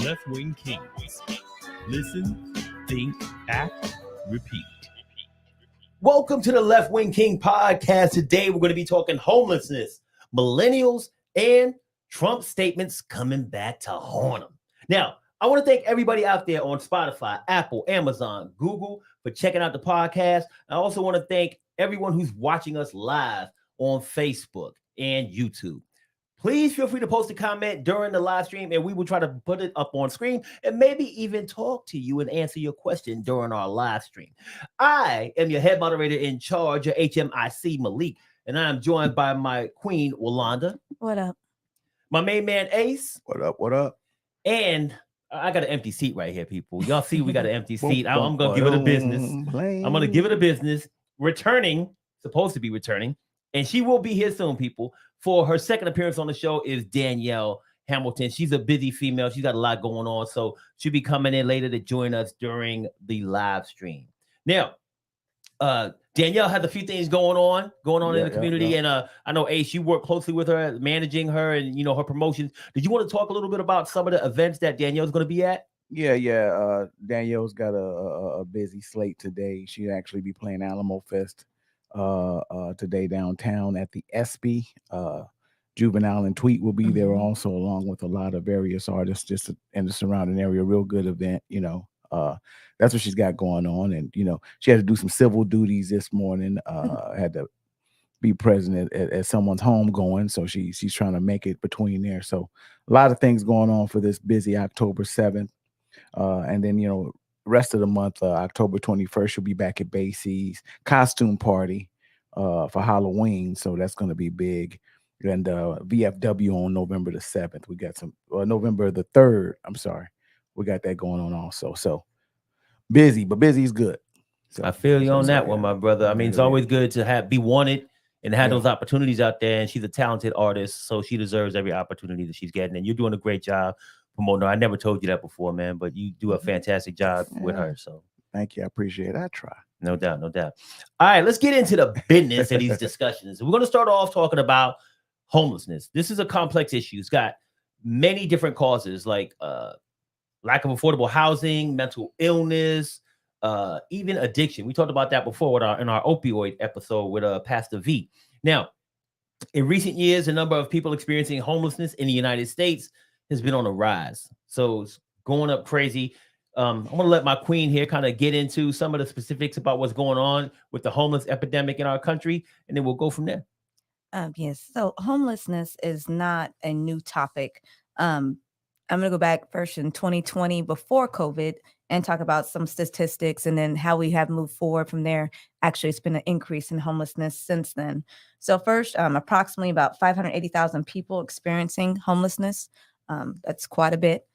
Left Wing Kings. Listen, think, act, repeat. Welcome to the Left Wing King podcast. Today we're going to be talking homelessness, millennials, and Trump statements coming back to haunt them. Now, I want to thank everybody out there on Spotify, Apple, Amazon, Google for checking out the podcast. I also want to thank everyone who's watching us live on Facebook and YouTube. Please feel free to post a comment during the live stream, and we will try to put it up on screen and maybe even talk to you and answer your question during our live stream. I am your head moderator in charge of HMIC, Malik, and I am joined by my queen, Walanda. What up? My main man, Ace. What up? What up? And I got an empty seat right here, people. Y'all see we got an empty seat. I'm going to give it a business. I'm going to give it a business. Supposed to be returning, and she will be here soon, people. For her second appearance on the show is Danielle Hamilton. She's a busy female. She's got a lot going on, so she'll be coming in later to join us during the live stream. Now, Danielle has a few things going on in the community, and I know Ace, you work closely with her, managing her, and her promotions. Did you want to talk a little bit about some of the events that Danielle's going to be at? Yeah. Danielle's got a busy slate today. She'll actually be playing Alamo Fest today downtown at the ESPY. Juvenile and Tweet will be there also, along with a lot of various artists just in the surrounding area. Real good event, that's what she's got going on. And she had to do some civil duties this morning. Had to be present at someone's home going, so she's trying to make it between there. So a lot of things going on for this busy October 7th. And then rest of the month, October 21st, she'll be back at Basie's costume party for Halloween. So that's going to be big. And VFW on November the 7th. We got November the 3rd. I'm sorry. We got that going on also. So busy, but busy is good. So I feel you on that one, my brother. I mean, it's always good to be wanted and have those opportunities out there. And she's a talented artist, so she deserves every opportunity that she's getting. And you're doing a great job promoting her. I never told you that before, man, but you do a fantastic job with her. So thank you. I appreciate it. I try. No doubt. All right, let's get into the business of these discussions. We're going to start off talking about homelessness. This is a complex issue. It's got many different causes, like lack of affordable housing, mental illness, even addiction. We talked about that before in our opioid episode with Pastor V. Now, in recent years, the number of people experiencing homelessness in the United States has been on a rise. So it's going up crazy. I'm going to let my queen here kind of get into some of the specifics about what's going on with the homeless epidemic in our country, and then we'll go from there. Yes. So homelessness is not a new topic. I'm going to go back first in 2020 before COVID and talk about some statistics and then how we have moved forward from there. Actually, it's been an increase in homelessness since then. So first, approximately about 580,000 people experiencing homelessness. That's quite a bit.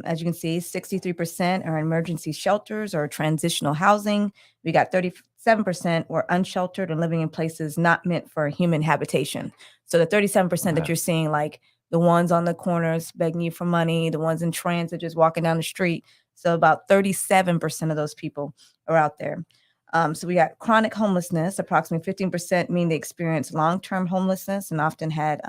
As you can see, 63% are in emergency shelters or transitional housing. We got 37% were unsheltered and living in places not meant for human habitation. So the 37% that you're seeing, like the ones on the corners begging you for money, the ones in transit just walking down the street. So about 37% of those people are out there. So we got chronic homelessness. Approximately 15% mean they experience long-term homelessness and often had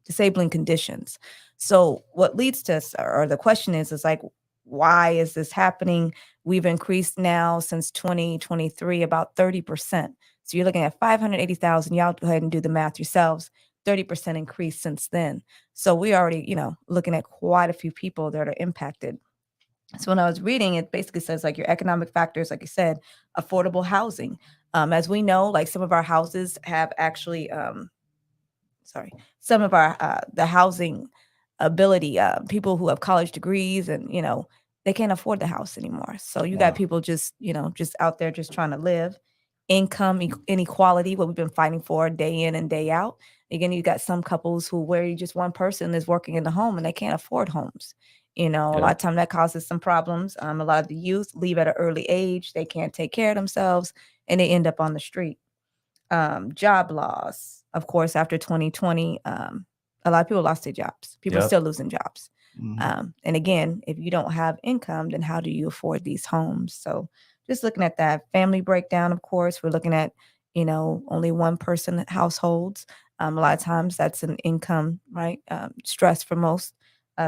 disabling conditions. So what leads to us, or the question is like, why is this happening? We've increased now since 2023 about 30%. So you're looking at 580,000. Y'all go ahead and do the math yourselves. 30% increase since then. So we already, looking at quite a few people that are impacted. So when I was reading, it basically says like your economic factors, like you said, affordable housing. As we know, like some of our houses have actually, some of our the housing ability, people who have college degrees and they can't afford the house anymore. So you got people just out there just trying to live. Income inequality, what we've been fighting for day in and day out. Again, you got some couples where just one person is working in the home and they can't afford homes. A lot of time that causes some problems. A lot of the youth leave at an early age. They can't take care of themselves and they end up on the street. Job loss, of course, after 2020, a lot of people lost their jobs. People are still losing jobs. And again, if you don't have income, then how do you afford these homes? So just looking at that family breakdown, of course, we're looking at, only one person households. A lot of times that's an income, right? Stress for most.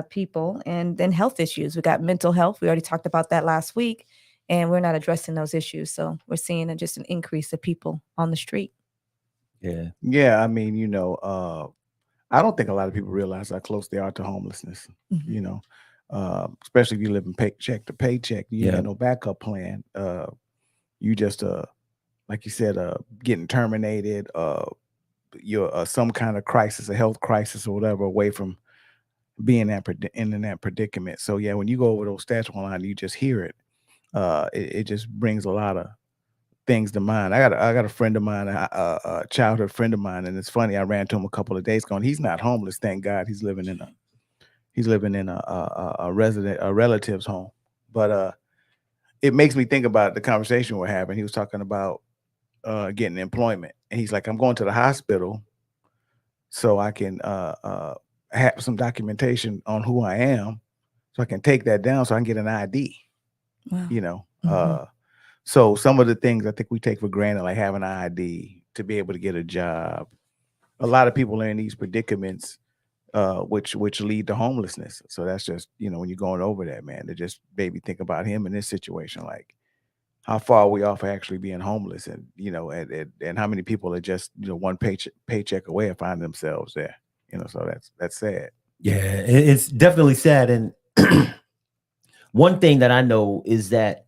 people, and then health issues. We got mental health. We already talked about that last week, and we're not addressing those issues. So we're seeing just an increase of people on the street. Yeah. I mean, I don't think a lot of people realize how close they are to homelessness. Mm-hmm. Especially if you live in paycheck to paycheck, you ain't got no backup plan. You just like you said, getting terminated, you're some kind of crisis, a health crisis or whatever, away from being in that predicament. So yeah, when you go over those stats online, you just hear it. It just brings a lot of things to mind. I got a friend of mine, a childhood friend of mine, and it's funny. I ran to him a couple of days ago, and he's not homeless, thank God. He's living in a relative's home. But it makes me think about the conversation we're having. He was talking about getting employment, and he's like, I'm going to the hospital so I can have some documentation on who I am, so I can take that down so I can get an ID. Wow. So some of the things I think we take for granted, like having an ID to be able to get a job, a lot of people are in these predicaments, which lead to homelessness. So that's just, when you're going over that, man, to just maybe think about him in this situation, like how far are we off of actually being homeless, and and how many people are just one paycheck away and find themselves there. So that's sad. Yeah, it's definitely sad. And one thing that I know is that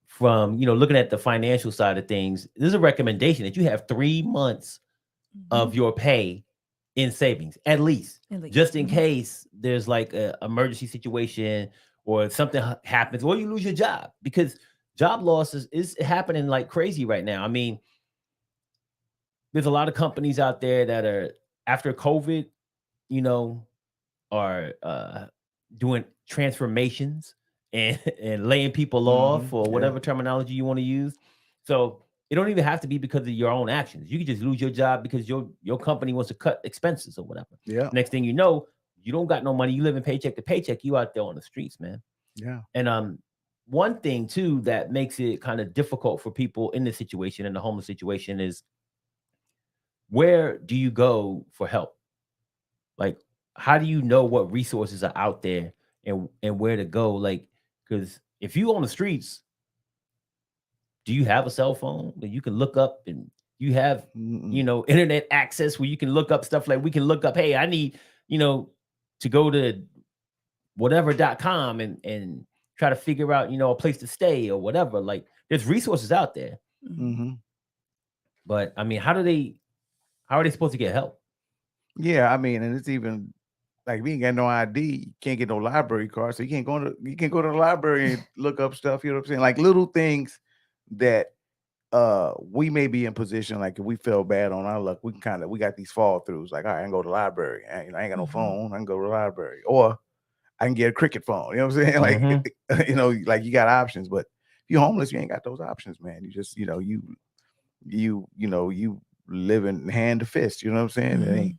from looking at the financial side of things, there's a recommendation that you have 3 months of your pay in savings, at least. Just in case there's like a emergency situation or something happens, or you lose your job, because job losses is happening like crazy right now. I mean, there's a lot of companies out there that are, after COVID, are doing transformations and laying people off, or whatever terminology you want to use. So it don't even have to be because of your own actions. You can just lose your job because your company wants to cut expenses or whatever. Yeah. Next thing you know, you don't got no money. You live in paycheck to paycheck. You out there on the streets, man. Yeah. And one thing too that makes it kind of difficult for people in this situation, in the homeless situation, is where do you go for help? Like, how do you know what resources are out there and where to go? Like, because if you on the streets, do you have a cell phone that you can look up, and you have internet access where you can look up stuff? Like, we can look up, hey, I need to go to whatever.com and try to figure out a place to stay or whatever. Like, there's resources out there. But I mean, how are they supposed to get help? Yeah, I mean, and it's even like, we ain't got no ID, you can't get no library card, so you can't go to the library and look up stuff. You know what I'm saying? Like little things that we may be in position, like if we feel bad on our luck, we got these fall throughs. Like, all right, I can go to the library. I ain't got no phone, I can go to the library, or I can get a cricket phone. You know what I'm saying? Like, like you got options. But if you're homeless, you ain't got those options, man. You just you live in hand to fist. You know what I'm saying? It ain't.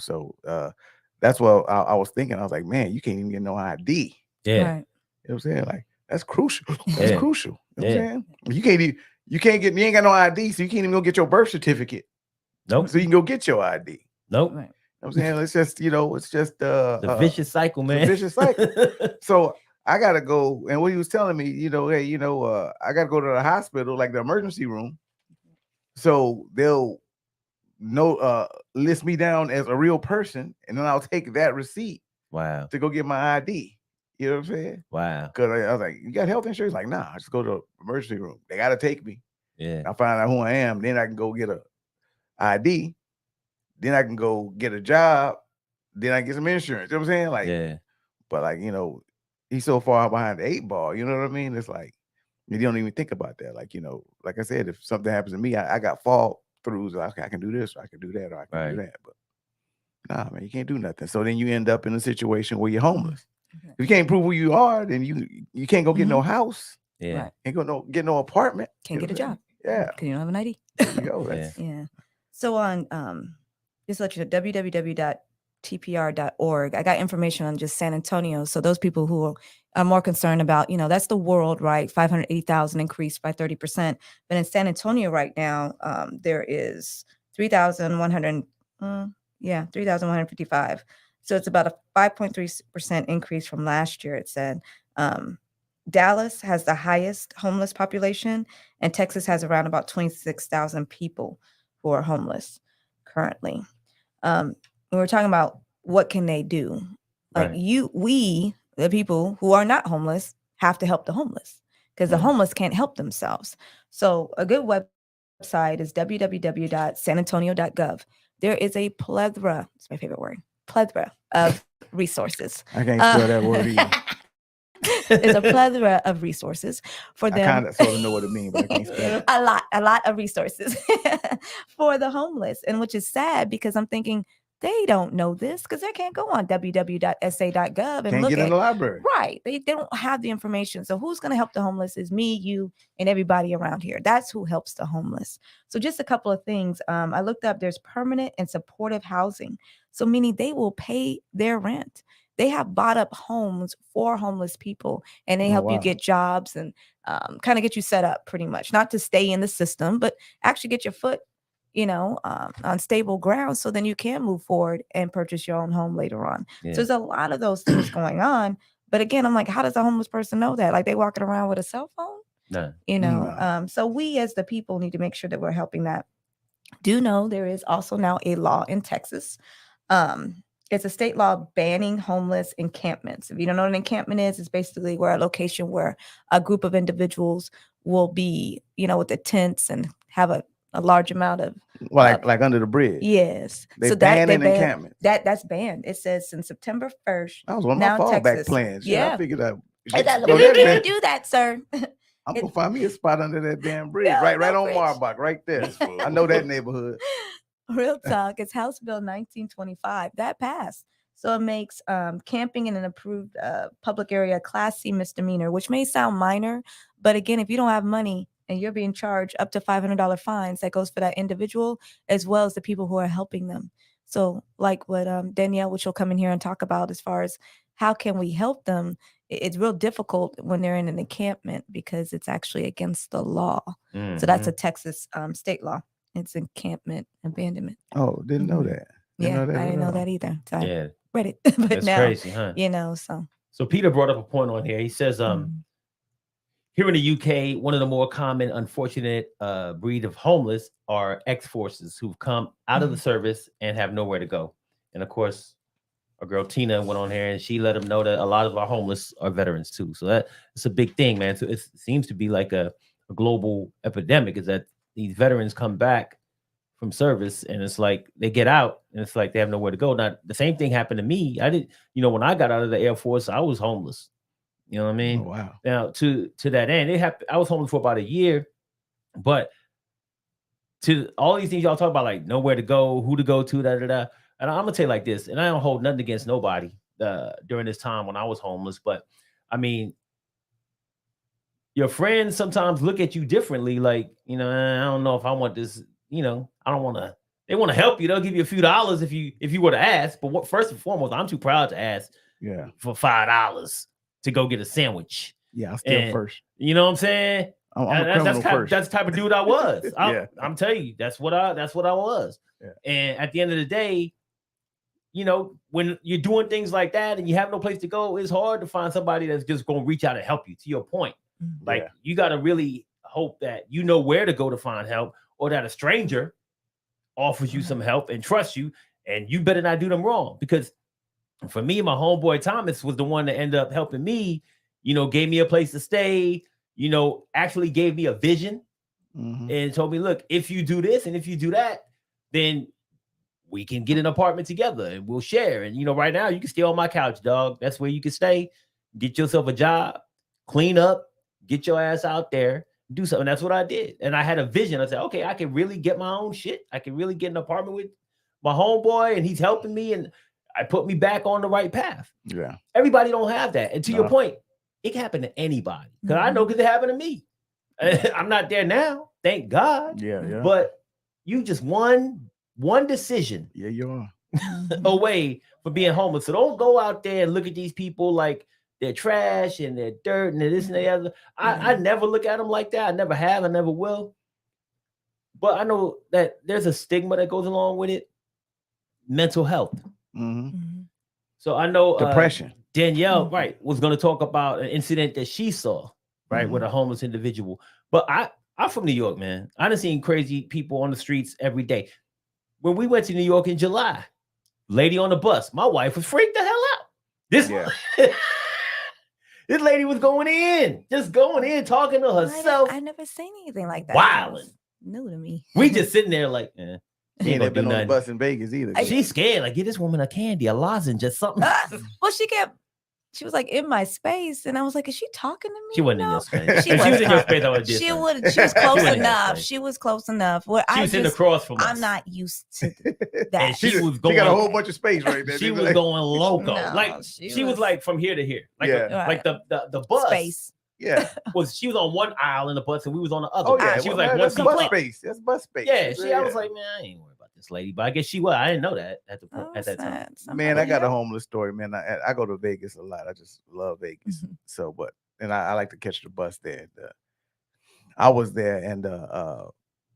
So that's what I was thinking. I was like, man, you can't even get no ID. Yeah. Right. You know what I'm saying? Like, that's crucial. That's crucial. You know what I'm saying? You ain't got no ID, so you can't even go get your birth certificate. Nope. So you can go get your ID. Nope. Right. You know what I'm saying? It's just, it's just the vicious cycle, man. It's a vicious cycle. So I gotta go. And what he was telling me, hey, I gotta go to the hospital, like the emergency room. So they'll list me down as a real person, and then I'll take that receipt to go get my ID. You know what I'm saying? Wow. Because I was like, you got health insurance? Like, nah, I just go to the emergency room. They gotta take me. Yeah. I find out who I am, then I can go get a ID. Then I can go get a job. Then I get some insurance. You know what I'm saying? Like, yeah. But like, he's so far behind the 8 ball. You know what I mean? It's like, you don't even think about that. Like, like I said, if something happens to me, I got fall throughs. Like, I can do this, or I can do that, or I can do that. But nah, man, you can't do nothing. So then you end up in a situation where you're homeless. If you can't prove who you are, then you can't go get no house. Yeah. Right. Ain't go get no apartment. Can't get a job. Yeah. Because you don't have an ID. There you go. Yeah. So on just let you know, www.tpr.org, I got information on just San Antonio. So those people who are more concerned about, that's the world, right? 580,000 increased by 30%. But in San Antonio right now, there is 3,155. So it's about a 5.3% increase from last year, it said. Dallas has the highest homeless population, and Texas has around about 26,000 people who are homeless currently. When we're talking about what can they do, like we, the people who are not homeless, have to help the homeless because the homeless can't help themselves. So a good website is www.sanantonio.gov. There is a plethora, it's my favorite word, plethora of resources. I can't spell that word either. It's a plethora of resources for them. I kind of sort of know what it means, but I can't spell it. A lot of resources for the homeless, and which is sad because I'm thinking they don't know this because they can't go on www.sa.gov and Can't look get in at the library. Right. They don't have the information. So who's going to help the homeless is me, you, and everybody around here. That's who helps the homeless. So just a couple of things. I looked up, there's permanent and supportive housing. So meaning they will pay their rent. They have bought up homes for homeless people, and they help you get jobs and kind of get you set up pretty much, not to stay in the system, but actually get your foot, on stable ground. So then you can move forward and purchase your own home later on. Yeah. So there's a lot of those things going on. But again, I'm like, how does a homeless person know that? Like they walking around with a cell phone? No. So we as the people need to make sure that we're helping that. Do know there is also now a law in Texas. It's a state law banning homeless encampments. If you don't know what an encampment is, it's basically where a location where a group of individuals will be, with the tents and have a large amount of like under the bridge. Yes. They ban encampments. That's banned. It says since September 1st. That was one of my fallback plans. Yeah. I figured out. You can't do that, sir. I'm gonna find me a spot under that damn bridge, right on Marbach, right there. I know that neighborhood. Real talk. It's House Bill 1925 that passed. So it makes camping in an approved public area a Class C misdemeanor, which may sound minor, but again, if you don't have money and you're being charged up to $500 fines, that goes for that individual as well as the people who are helping them. So like what Danielle, which will come in here and talk about as far as how can we help them, it's real difficult when they're in an encampment because it's actually against the law. Mm-hmm. So that's a Texas state law. It's encampment abandonment. Oh, didn't know that. I didn't know that either. So I read it. But that's now, crazy, huh? So Peter brought up a point on here. He says, here in the UK, one of the more common, unfortunate breed of homeless are ex-forces who've come out of the service and have nowhere to go. And of course, our girl Tina went on here and she let them know that a lot of our homeless are veterans too. So it's a big thing, man. So it seems to be like a global epidemic, is that these veterans come back from service and it's like they get out and it's like they have nowhere to go. Now, the same thing happened to me. I did, when I got out of the Air Force, I was homeless. You know what I mean? Oh, wow. Now, to that end, I was homeless for about a year, but to all these things y'all talk about, like nowhere to go, who to go to, da-da-da. And I'm gonna tell you like this, and I don't hold nothing against nobody during this time when I was homeless, but I mean, your friends sometimes look at you differently. Like, I don't know if I want this, I don't want to, they want to help you. They'll give you a few dollars if you were to ask. But first and foremost, I'm too proud to ask for $5 to go get a sandwich. Yeah, I'm still first. You know what I'm saying? That's the type of dude I was. I'm telling you, that's what I was. Yeah. And at the end of the day, when you're doing things like that and you have no place to go, it's hard to find somebody that's just going to reach out and help you, to your point. Like, you got to really hope that you know where to go to find help, or that a stranger offers you some help and trusts you, and you better not do them wrong. Because for me, my homeboy Thomas was the one that ended up helping me, gave me a place to stay, actually gave me a vision and told me, look, if you do this and if you do that, then we can get an apartment together and we'll share. And, right now you can stay on my couch, dog. That's where you can stay, get yourself a job, clean up, get your ass out there, do something. That's what I did. And I had a vision. I said, okay, I can really get my own shit. I can really get an apartment with my homeboy and he's helping me. And I put me back on the right path. Yeah. Everybody don't have that. And to your point, it can happen to anybody. Because I know, because it happened to me. I'm not there now. Thank God. Yeah. But you just one decision. Yeah, you are. away from being homeless. So don't go out there and look at these people like they're trash and they're dirt and they're this and the other. I never look at them like that. I never have. I never will. But I know that there's a stigma that goes along with it. Mental health. So I know depression. Danielle, right, was going to talk about an incident that she saw, right, with a homeless individual. But I'm from New York, man. I done seen crazy people on the streets every day. When we went to New York in July, lady on the bus, my wife was freaked the hell out. This this lady was just going in, talking to herself. I never seen anything like that. Wilding. New to me. We just sitting there like, She ain't never been on the bus in Vegas either. She's scared. Like, get this woman a candy, a lozenge, just something. Well, she was like in my space, and I was like, "Is she talking to me?" She wasn't in your space. She was in your space. She was close enough. She was close enough. Where she was sitting across from us. I'm not used to that. And she got a whole bunch of space right there. She was going loco. Like she was like from here to here. Like like the bus space. Yeah, she was on one aisle in the bus, and we was on the other. Oh yeah, she was like one that's bus space. That's bus space. Yeah, I was like, man, I ain't worried about this lady, but I guess she was. I didn't know that at that time. Man, I got a homeless story, man. I go to Vegas a lot. I just love Vegas. So, I like to catch the bus there. And, I was there, and there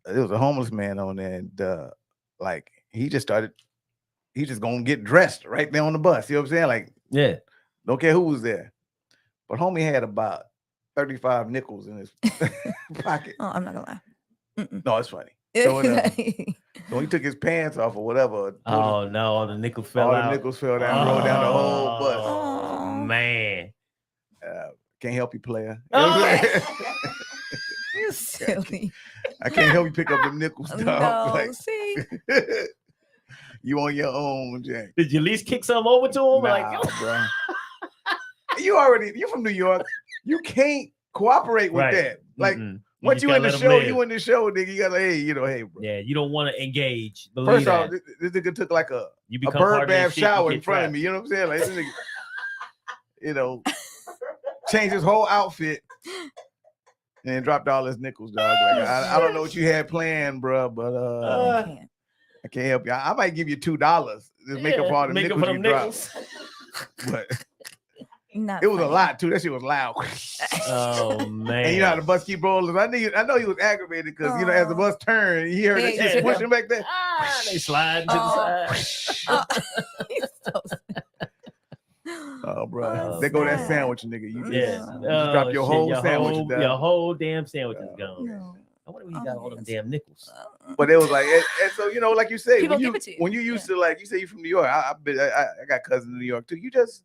was a homeless man on there, and like he just gonna get dressed right there on the bus. You know what I'm saying? Like, yeah, don't care who was there, but homie had about 35 nickels in his pocket. Oh, I'm not gonna lie. No, it's funny. So, so he took his pants off or whatever. Oh no, all the nickels fell out. All the nickels fell down, rolled down the whole bus. Oh man. Can't help you, player. You know what I'm saying? You're silly. I can't help you pick up the nickels, dog. No, like, see. You on your own, Jack. Did you at least kick some over to him? Nah, like, bro. You from New York. You can't cooperate with that. Like, once you in the show, nigga. You gotta, hey, bro. Yeah, you don't want to engage. First off, this nigga took like a bird bath shower in front of me. You know what I'm saying? Like, this nigga, changed his whole outfit and then dropped all his nickels, dog. Like, I don't know what you had planned, bro, but I can't help you. I might give you $2 to make up all the nickels you dropped. But it was a lot too. That shit was loud. Oh man! And you know how the bus keep rolling. I know he was aggravated because as the bus turned, he heard that shit pushing back there. They slide to the side. Oh, bro, there go that sandwich, nigga. You just dropped your whole sandwich down. Your whole damn sandwich is gone. No. I wonder where you got all them damn nickels. But it was like, and so like you say, when you used to, like you say, you from New York. I got cousins in New York too. You just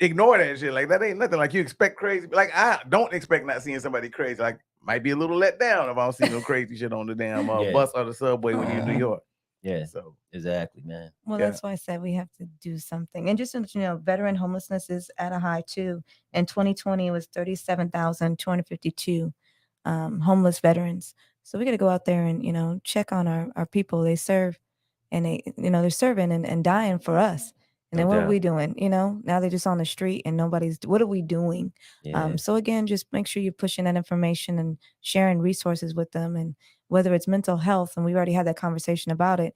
ignore that shit. Like, that ain't nothing. Like, you expect crazy. Like, I don't expect not seeing somebody crazy. Like, might be a little let down if I don't see no crazy shit on the damn bus or the subway when you're in New York. Yeah, so exactly, man. Well, that's why I said we have to do something. And just so you know, veteran homelessness is at a high too. In 2020, it was 37,252 homeless veterans. So we got to go out there and check on our people. They serve, and they're serving and dying for us. And then what are we doing? Now they're just on the street and what are we doing? Yeah. So again, just make sure you're pushing that information and sharing resources with them. And whether it's mental health, and we've already had that conversation about it.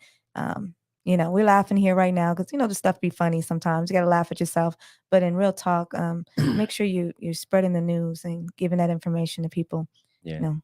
We're laughing here right now because, the stuff be funny sometimes. You got to laugh at yourself. But in real talk, make sure you're spreading the news and giving that information to people. Yeah.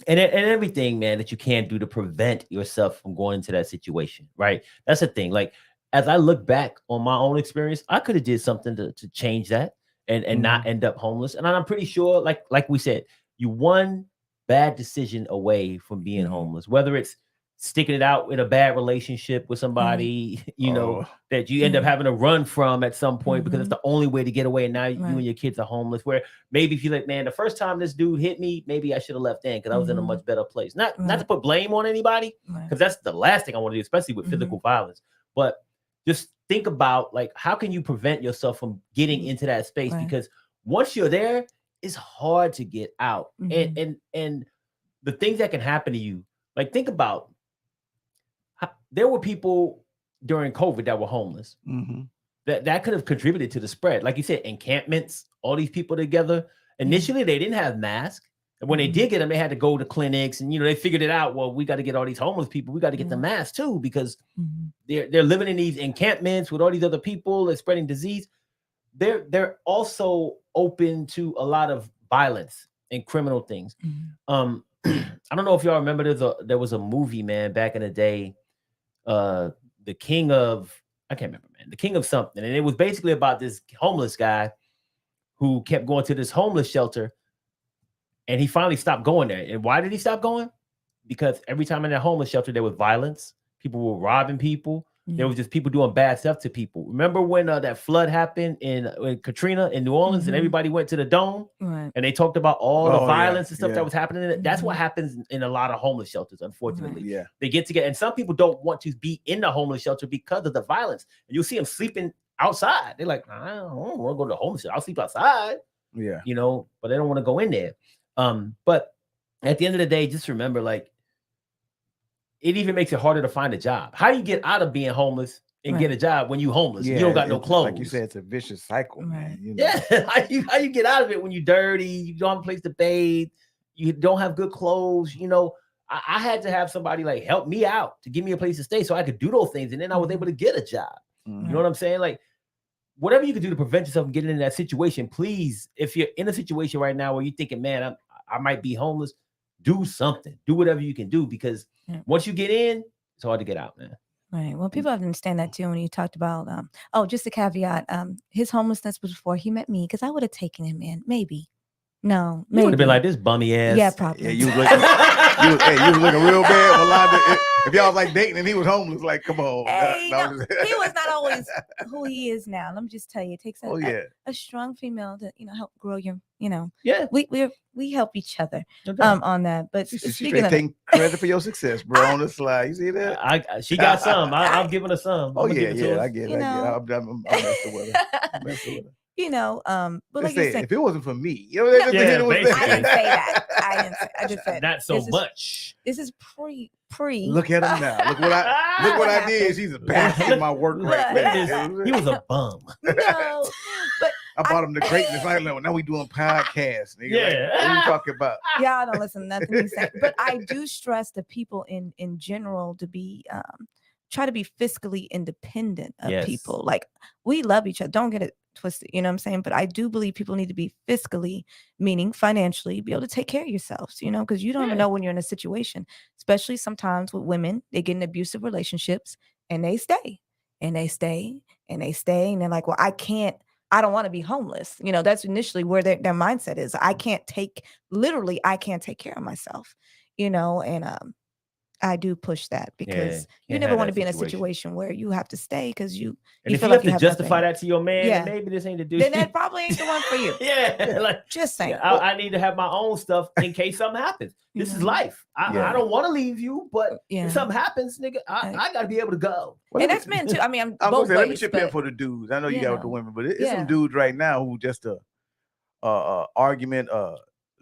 And everything, man, that you can do to prevent yourself from going into that situation, right? That's the thing. Like, as I look back on my own experience, I could have did something to change that and not end up homeless. And I'm pretty sure, like we said, you one bad decision away from being homeless, whether it's sticking it out in a bad relationship with somebody, that you end up having to run from at some point because it's the only way to get away. And now you and your kids are homeless, where maybe if you're like, man, the first time this dude hit me, maybe I should have left then because I was in a much better place. Not to put blame on anybody, because that's the last thing I want to do, especially with physical violence. But just think about, like, how can you prevent yourself from getting into that space? Because once you're there, it's hard to get out. And the things that can happen to you, like, think about there were people during COVID that were homeless. That could have contributed to the spread. Like you said, encampments, all these people together. Initially, they didn't have masks. And when they did get them, they had to go to clinics and, they figured it out. Well, we got to get all these homeless people. We got to get the masks too, because they're living in these encampments with all these other people and spreading disease. They're also open to a lot of violence and criminal things. I don't know if y'all remember there was a movie, man, back in the day, The King of I can't remember, man. The King of something. And it was basically about this homeless guy who kept going to this homeless shelter. And he finally stopped going there. And why did he stop going? Because every time in that homeless shelter, there was violence. People were robbing people. There was just people doing bad stuff to people. Remember when that flood happened in Katrina in New Orleans and everybody went to the dome and they talked about all the violence and stuff that was happening in it? That's what happens in a lot of homeless shelters, unfortunately. Yeah. They get together and some people don't want to be in the homeless shelter because of the violence. And you'll see them sleeping outside. They're like, I don't want to go to the homeless shelter. I'll sleep outside. Yeah. You know, but they don't want to go in there. But at the end of the day, just remember, like, it even makes it harder to find a job. How do you get out of being homeless and get a job when you homeless? You don't got no clothes. Like you said, it's a vicious cycle, man. You know? Yeah. How you get out of it when you're dirty, you don't have a place to bathe, you don't have good clothes. You know, I had to have somebody like help me out to give me a place to stay so I could do those things. And then I was able to get a job. You know what I'm saying? Like, whatever you can do to prevent yourself from getting in that situation, please, if you're in a situation right now where you're thinking, man, I might be homeless, do something. Do whatever you can do, because once you get in, it's hard to get out, man. Right. Well, people have to understand that too. When you talked about, just a caveat, his homelessness was before he met me, because I would have taken him in, maybe. No, maybe. You would have been like this bummy ass. Yeah, probably. Yeah, you was looking real bad. Melanda, if y'all was like dating and he was homeless, like, come on. Hey, he was not always who he is now. Let me just tell you, it takes a strong female to help grow your. Yeah. We help each other on that. But she's taking credit for your success, bro. On the slide, you see that? She got some. I'm giving her some. Oh yeah, I get it. I'm messing with her. But like you said, if it wasn't for me, I didn't say that. I just said not so much. This is pre. Look at him now. Look what I did. She's a bastard in my work right now. He was a bum. No, but I brought him to greatness. I know. Now we doing podcasts. Nigga. Yeah. Like, what are you talking about? Y'all don't listen to nothing he's saying. But I do stress the people in general to be try to be fiscally independent of people. Like, we love each other. Don't get it twisted. You know what I'm saying? But I do believe people need to be fiscally, meaning financially, be able to take care of yourselves, because you don't even know when you're in a situation, especially sometimes with women, they get in abusive relationships and they stay and they stay and they stay. And they're like, well, I don't want to be homeless. That's initially where their mindset is. I can't take care of myself, and I do push that, because you never want to be in a situation where you have to stay because you feel like like you to have justify nothing. that to your man, then maybe this ain't the dude. Then that probably ain't the one for you. Like, just saying. I need to have my own stuff in case something happens. This is life. I don't want to leave you, but if something happens, nigga, I got to be able to go. Well, and that's men too. I mean, I'm both ways, let me chip in for the dudes. I know you got with the women, but it's some dudes right now who just argument,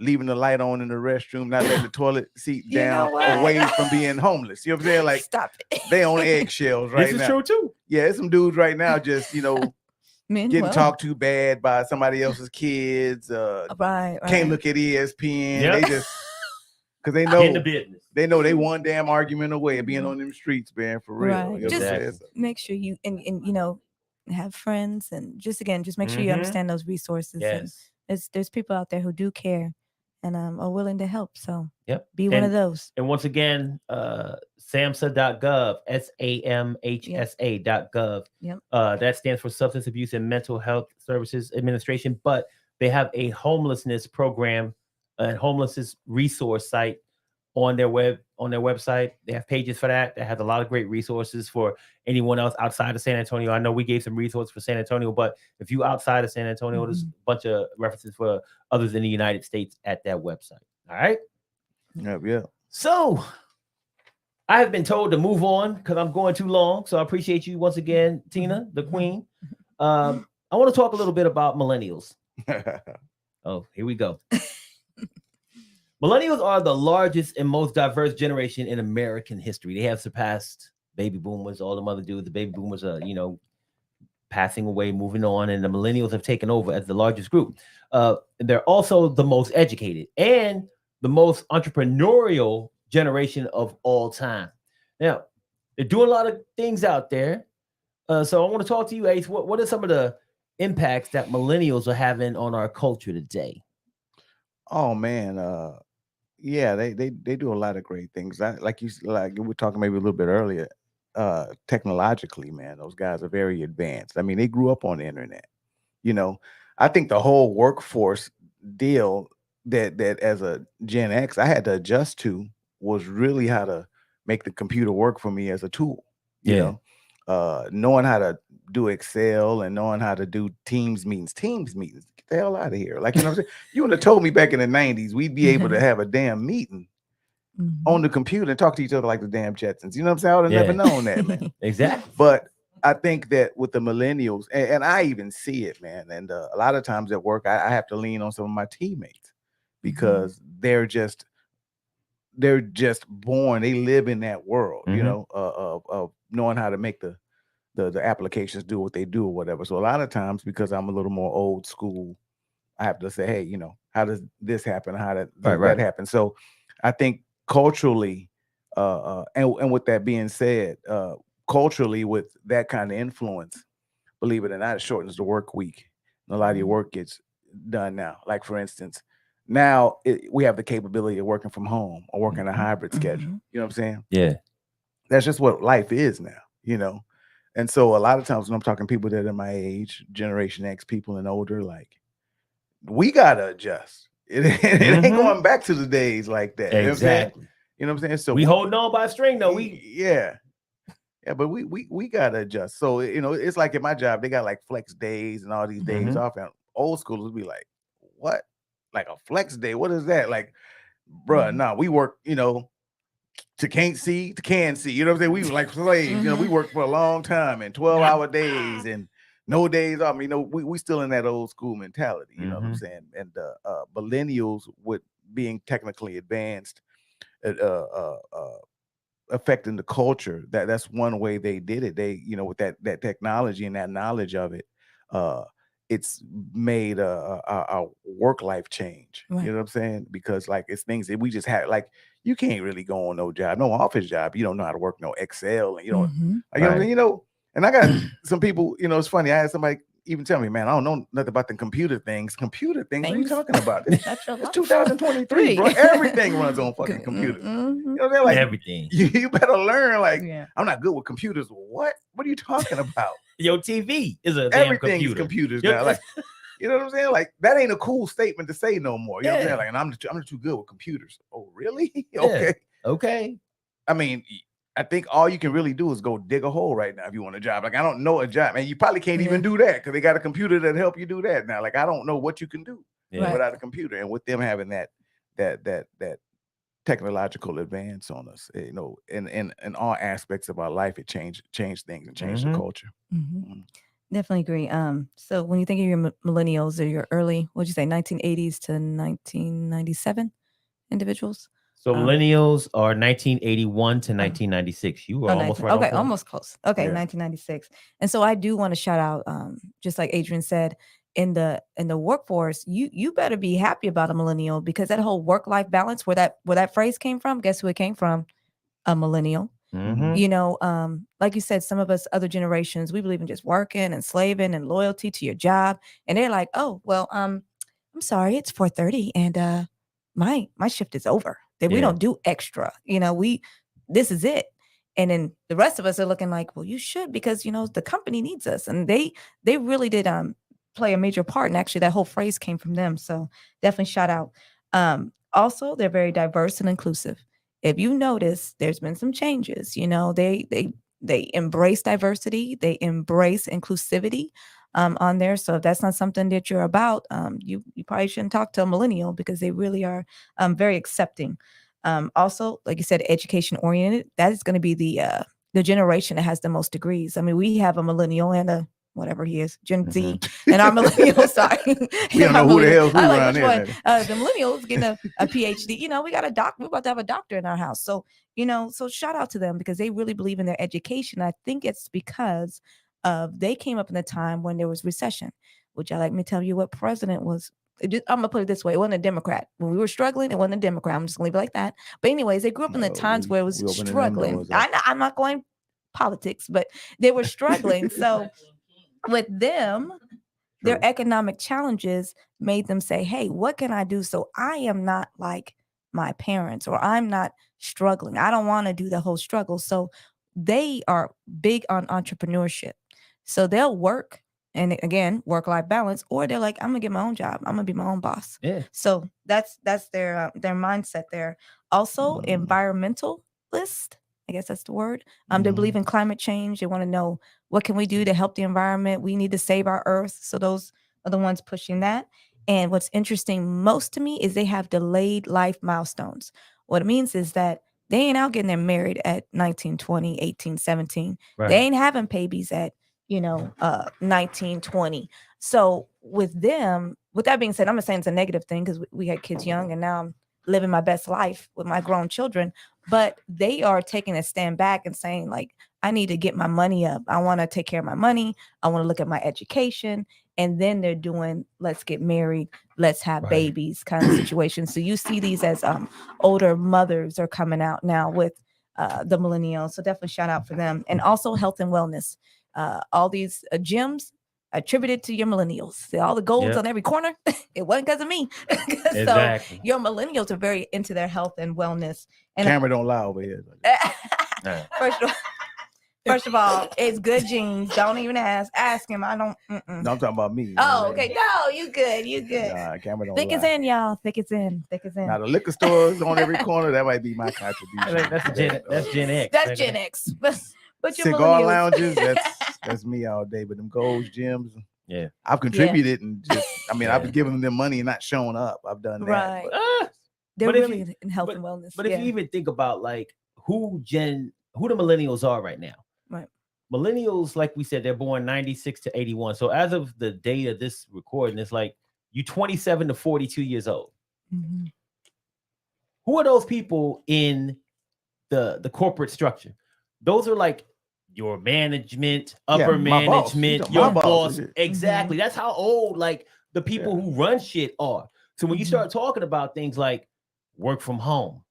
leaving the light on in the restroom, not letting the toilet seat down away from being homeless. You know what I'm saying? Like, stop it. They on eggshells right now. This is true too. Yeah, there's some dudes right now just, getting talked to bad by somebody else's kids. Right. Can't look at ESPN. Yep. They just, because they know they one damn argument away of being on them streets, man, for real. Right. You know just make sure you, and have friends, and just make sure you understand those resources. Yes. And there's people out there who do care and are willing to help. So be one and, of those. And once again, SAMHSA.gov, SAMHSA.gov. Yep. That stands for Substance Abuse and Mental Health Services Administration, but they have a homelessness program, a homelessness resource site on their website. They have pages for that. That has a lot of great resources for anyone else outside of San Antonio. I know we gave some resources for San Antonio, but if you outside of San Antonio, there's a bunch of references for others in the United States at that website. All right. Yeah. So I have been told to move on because I'm going too long. So I appreciate you once again, Tina, the queen. I want to talk a little bit about millennials. Oh, here we go. Millennials are the largest and most diverse generation in American history. They have surpassed baby boomers, all them other dudes. The baby boomers are, passing away, moving on, and the millennials have taken over as the largest group. They're also the most educated and the most entrepreneurial generation of all time. Now, they're doing a lot of things out there. So I want to talk to you, Ace. What are some of the impacts that millennials are having on our culture today? Oh man, yeah, they do a lot of great things. Like we were talking maybe a little bit earlier. technologically, man, those guys are very advanced. I mean, they grew up on the internet. You know, I think the whole workforce deal that as a Gen X I had to adjust to was really how to make the computer work for me as a tool. You Yeah. know, knowing how to do Excel and knowing how to do Teams meetings. Get the hell out of here! Like, you know what I'm saying? You would have told me back in the '90s we'd be able to have a damn meeting on the computer and talk to each other like the damn Jetsons. You know what I'm saying? I would have never known that, man. Exactly. But I think that with the millennials, and I even see it, man. And a lot of times at work, I have to lean on some of my teammates because they're just born. They live in that world, you know, of knowing how to make the applications do what they do or whatever. So a lot of times, because I'm a little more old school, I have to say, hey, you know, how does this happen? How does that happen? So I think culturally, and with that being said, culturally, with that kind of influence, believe it or not, it shortens the work week. And a lot of your work gets done now. Like, for instance, now we have the capability of working from home or working a hybrid schedule. You know what I'm saying? Yeah. That's just what life is now, you know? And so a lot of times when I'm talking to people that are my age, Generation X people and older, like, we got to adjust. It ain't going back to the days like that. Exactly. You know what I'm saying? So we holding on by a string, though. Yeah, but we gotta adjust. So, you know, it's like at my job, they got like flex days and all these days off. And old schoolers would be like, what? Like a flex day? What is that? Like, bruh, nah, we work, you know, to can't see, to can see. You know what I'm saying? We were like slaves. You know, we worked for a long time and 12-hour days and no days off. You know, we still in that old school mentality. You know what I'm saying? And millennials, with being technically advanced, affecting the culture, that's one way they did it. They, you know, with that technology and that knowledge of it, it's made a work life change. You know what I'm saying? Because like it's things that we just had. Like, you can't really go on no job, no office job. You don't know how to work no Excel, and you don't. Like, you know what I mean? You know. And I got some people. You know, it's funny. I had somebody even tell me, man, I don't know nothing about the computer things. Computer things? What are you talking about? It's 2023, bro. Everything runs on fucking computers. You know what I'm saying? Like, everything. You better learn. Like, I'm not good with computers. What? What are you talking about? Your TV is a everything's damn computers now. Like, you know what I'm saying? Like, that ain't a cool statement to say no more. You know what I'm saying? Like, and I'm just too good with computers. Oh, really? Okay. Okay. I mean, I think all you can really do is go dig a hole right now if you want a job. Like, I don't know a job, and you probably can't even do that because they got a computer that help you do that now. Like, I don't know what you can do without a computer. And with them having that technological advance on us, you know, in all aspects of our life, it changed things and changed the culture. Definitely agree. So when you think of your millennials or your early, what'd you say, 1980s to 1997 individuals? So millennials are 1981 to 1996. You were almost right. Okay, almost close. Okay, 1996. And so I do want to shout out, just like Adrian said, in the workforce, you better be happy about a millennial, because that whole work-life balance, where that phrase came from, guess who it came from? A millennial. You know, like you said, some of us other generations, we believe in just working and slaving and loyalty to your job. And they're like, oh, well, I'm sorry, it's 4:30 and my shift is over. That we don't do extra. You know, this is it. And then the rest of us are looking like, well, you should, because, you know, the company needs us. And they really did play a major part. And actually that whole phrase came from them. So definitely shout out. Also, they're very diverse and inclusive. If you notice, there's been some changes. You know, they embrace diversity, they embrace inclusivity on there. So if that's not something that you're about, you probably shouldn't talk to a millennial, because they really are very accepting. Also, like you said, education oriented. That is going to be the generation that has the most degrees. I mean, we have a millennial and a whatever he is, Gen Z, and our millennials, sorry. We don't know who the hell's who around here. The millennials getting a PhD. You know, we got a doctor. We're about to have a doctor in our house. So, you know, so shout out to them, because they really believe in their education. I think it's because they came up in a time when there was recession. Would y'all like me to tell you what president was? I'm going to put it this way. It wasn't a Democrat. When we were struggling, it wasn't a Democrat. I'm just going to leave it like that. But anyways, they grew up in the times where it was struggling. I'm not going politics, but they were struggling. So with them, their economic challenges made them say, hey, what can I do so I am not like my parents, or I'm not struggling? I don't want to do the whole struggle. So they are big on entrepreneurship. So they'll work, and again, work-life balance, or they're like, I'm gonna get my own job. I'm gonna be my own boss. Yeah. So that's their mindset there. Also, environmentalist, I guess that's the word. They believe in climate change. They want to know, what can we do to help the environment? We need to save our earth. So those are the ones pushing that. And what's interesting most to me is they have delayed life milestones. What it means is that they ain't out getting them married at 19, 20, 18, 17. Right. They ain't having babies at 19, 20. So with them, with that being said, I'm not saying it's a negative thing, because we had kids young, and now I'm living my best life with my grown children. But they are taking a stand back and saying, like, I need to get my money up. I want to take care of my money. I want to look at my education. And then they're doing, let's get married, let's have babies kind of situation. So you see these as older mothers are coming out now with the millennials. So definitely shout out for them. And also health and wellness. All these gyms attributed to your millennials. All the golds on every corner, it wasn't because of me. Exactly. So your millennials are very into their health and wellness. And Camera don't lie over here. First of all, it's good genes. Don't even ask him. I don't. No, I'm talking about me. Oh, okay. No, you good. Nah, camera don't Thick lie. is in, y'all. Thick is in. Now the liquor stores on every corner, that might be my contribution. That's Gen X. That's Gen X. But your cigar millennials. lounges, that's me all day. But them goals gyms, yeah, I've contributed and just, I've been giving them money and not showing up. I've done that. Right. But, They're really in health and wellness. But if you even think about like who the millennials are right now, right? Millennials, like we said, they're born 96 to 81. So as of the day of this recording, it's like you 27 to 42 years old. Mm-hmm. Who are those people in the corporate structure? Those are like your management, upper management, your boss. Exactly. Mm-hmm. That's how old like the people who run shit are. So when you start talking about things like work from home,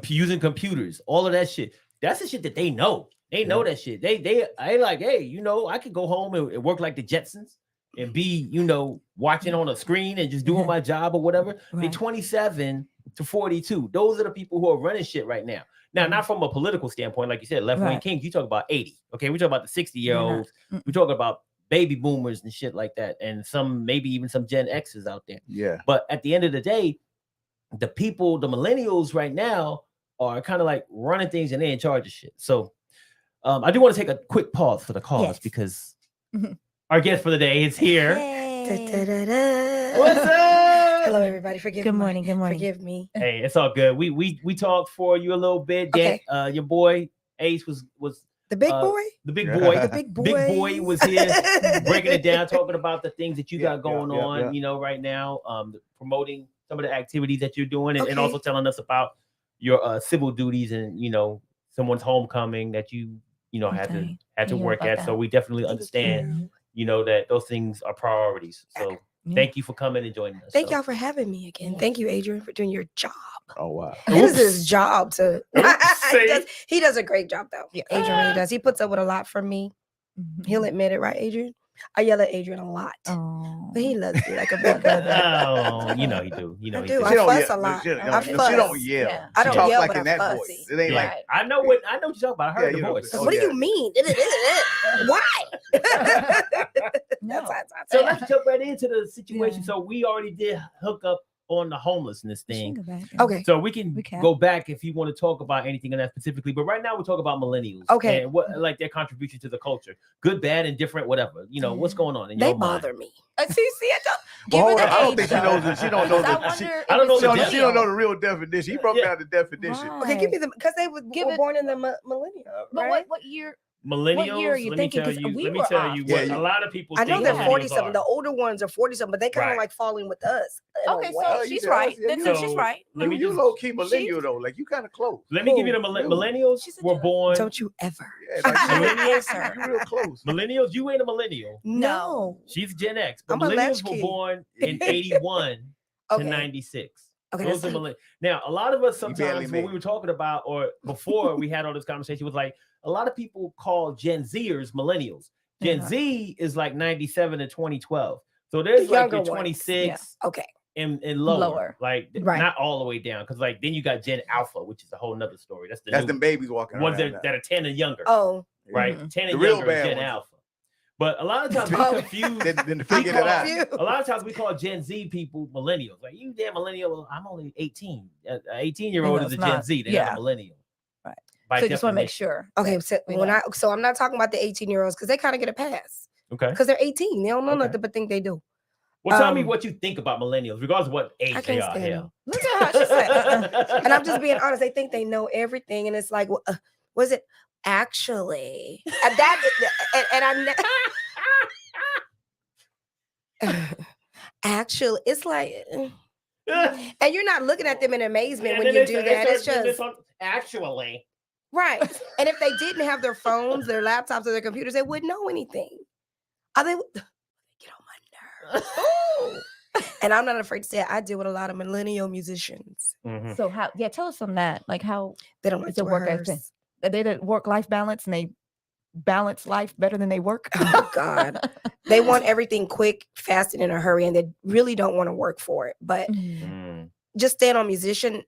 using computers, all of that shit, that's the shit that they know. They know that shit. They like, hey, I could go home and work like the Jetsons and be, watching on a screen and just doing my job or whatever. Right. They 27 to 42. Those are the people who are running shit right now. Now, not from a political standpoint, like you said, left wing Kingz, you talk about 80. Okay, we talk about the 60-year-olds. We talk about baby boomers and shit like that, and maybe even some Gen X's out there. Yeah. But at the end of the day, the millennials right now are kind of like running things and they're in charge of shit. So I do want to take a quick pause for the cause because our guest for the day is here. Hey. What's up? Hello, everybody. Forgive me. Good morning. Forgive me. Hey, it's all good. We talked for you a little bit. Okay. Your boy Ace was the big boy. The big boy. The big boy. Big boy was here breaking it down, talking about the things that you got going on. Right now, promoting some of the activities that you're doing, and also telling us about your civil duties and someone's homecoming that you had to work at. That. So we definitely understand that those things are priorities. So thank you for coming and joining us. Thank y'all for having me again. Thank you, Adrian, for doing your job. Oh wow. It is his job to he does a great job though. Yeah, Adrian really does. He puts up with a lot from me. He'll admit it, right, Adrian? I yell at Adrian a lot. Oh. But he loves me like a big brother. Oh, he do. I do. I fuss a lot. She don't yell. Yeah. I don't talk yell, like but in that fussy. voice. It ain't like I know what you're talking about. I heard the voice. What do you mean? Why? No. So let's jump right into the situation. So we already did hook up on the homelessness thing. Okay. So we can go back if you want to talk about anything on that specifically. But right now we're talking about millennials. Okay. And what like their contribution to the culture. Good, bad, and different, whatever. What's going on in your mind? They bother me. See, I don't think she knows that. She don't know that. She don't know the real definition. He broke down the definition. Right. Okay, give me because they were born in the millennium. But right? what year? Millennials. What year are you thinking? Let me tell you what a lot of people I know think they're millennials 40-something. are. The older ones are 40-something, but they kind of like falling with us. Okay, so she's right. She's right. You low key millennial though. Like you kind of close. Let me give you the millennials were born. Don't you ever? Millennials, you real close. Millennials, you ain't a millennial. No. She's Gen X. But I'm a millennials were latchkey. born in 81 to 96. Okay, those are millennials. Now, a lot of us sometimes when made we were talking about, or before we had all this conversation, was like a lot of people call Gen Zers millennials. Gen Z is like 97 to 2012. So there's like your 26. Okay. and lower. Like Right. not all the way down, because like then you got Gen Alpha, which is a whole nother story. That's them babies walking ones around that are 10 and younger. Oh, right, 10 and the real younger is bad Gen ones. Alpha. But a lot of times we confuse. Then figure it out. A lot of times we call Gen Z people millennials. Like, you damn millennial. I'm only 18. An 18-year-old is a Gen Z. They're not a millennial. Right. By so you just want to make sure. Okay, so I'm not talking about the 18-year-olds because they kind of get a pass. Okay. Because they're 18. They don't know nothing but think they do. Well, tell me what you think about millennials, regardless of what age they are. Hell. Look at how she said. And I'm just being honest. They think they know everything, and it's like, was it actually? Actually, it's like, and you're not looking at them in amazement when you do that. It's just actually right. And if they didn't have their phones, their laptops, or their computers, they wouldn't know anything. They get on my nerves. And I'm not afraid to say it, I deal with a lot of millennial musicians. Mm-hmm. So how? Yeah, tell us on that. Like how they don't like to work. They don't work-life balance, and they balance life better than they work. Oh God, they want everything quick, fast, and in a hurry, and they really don't want to work for it. But just stand on musicians.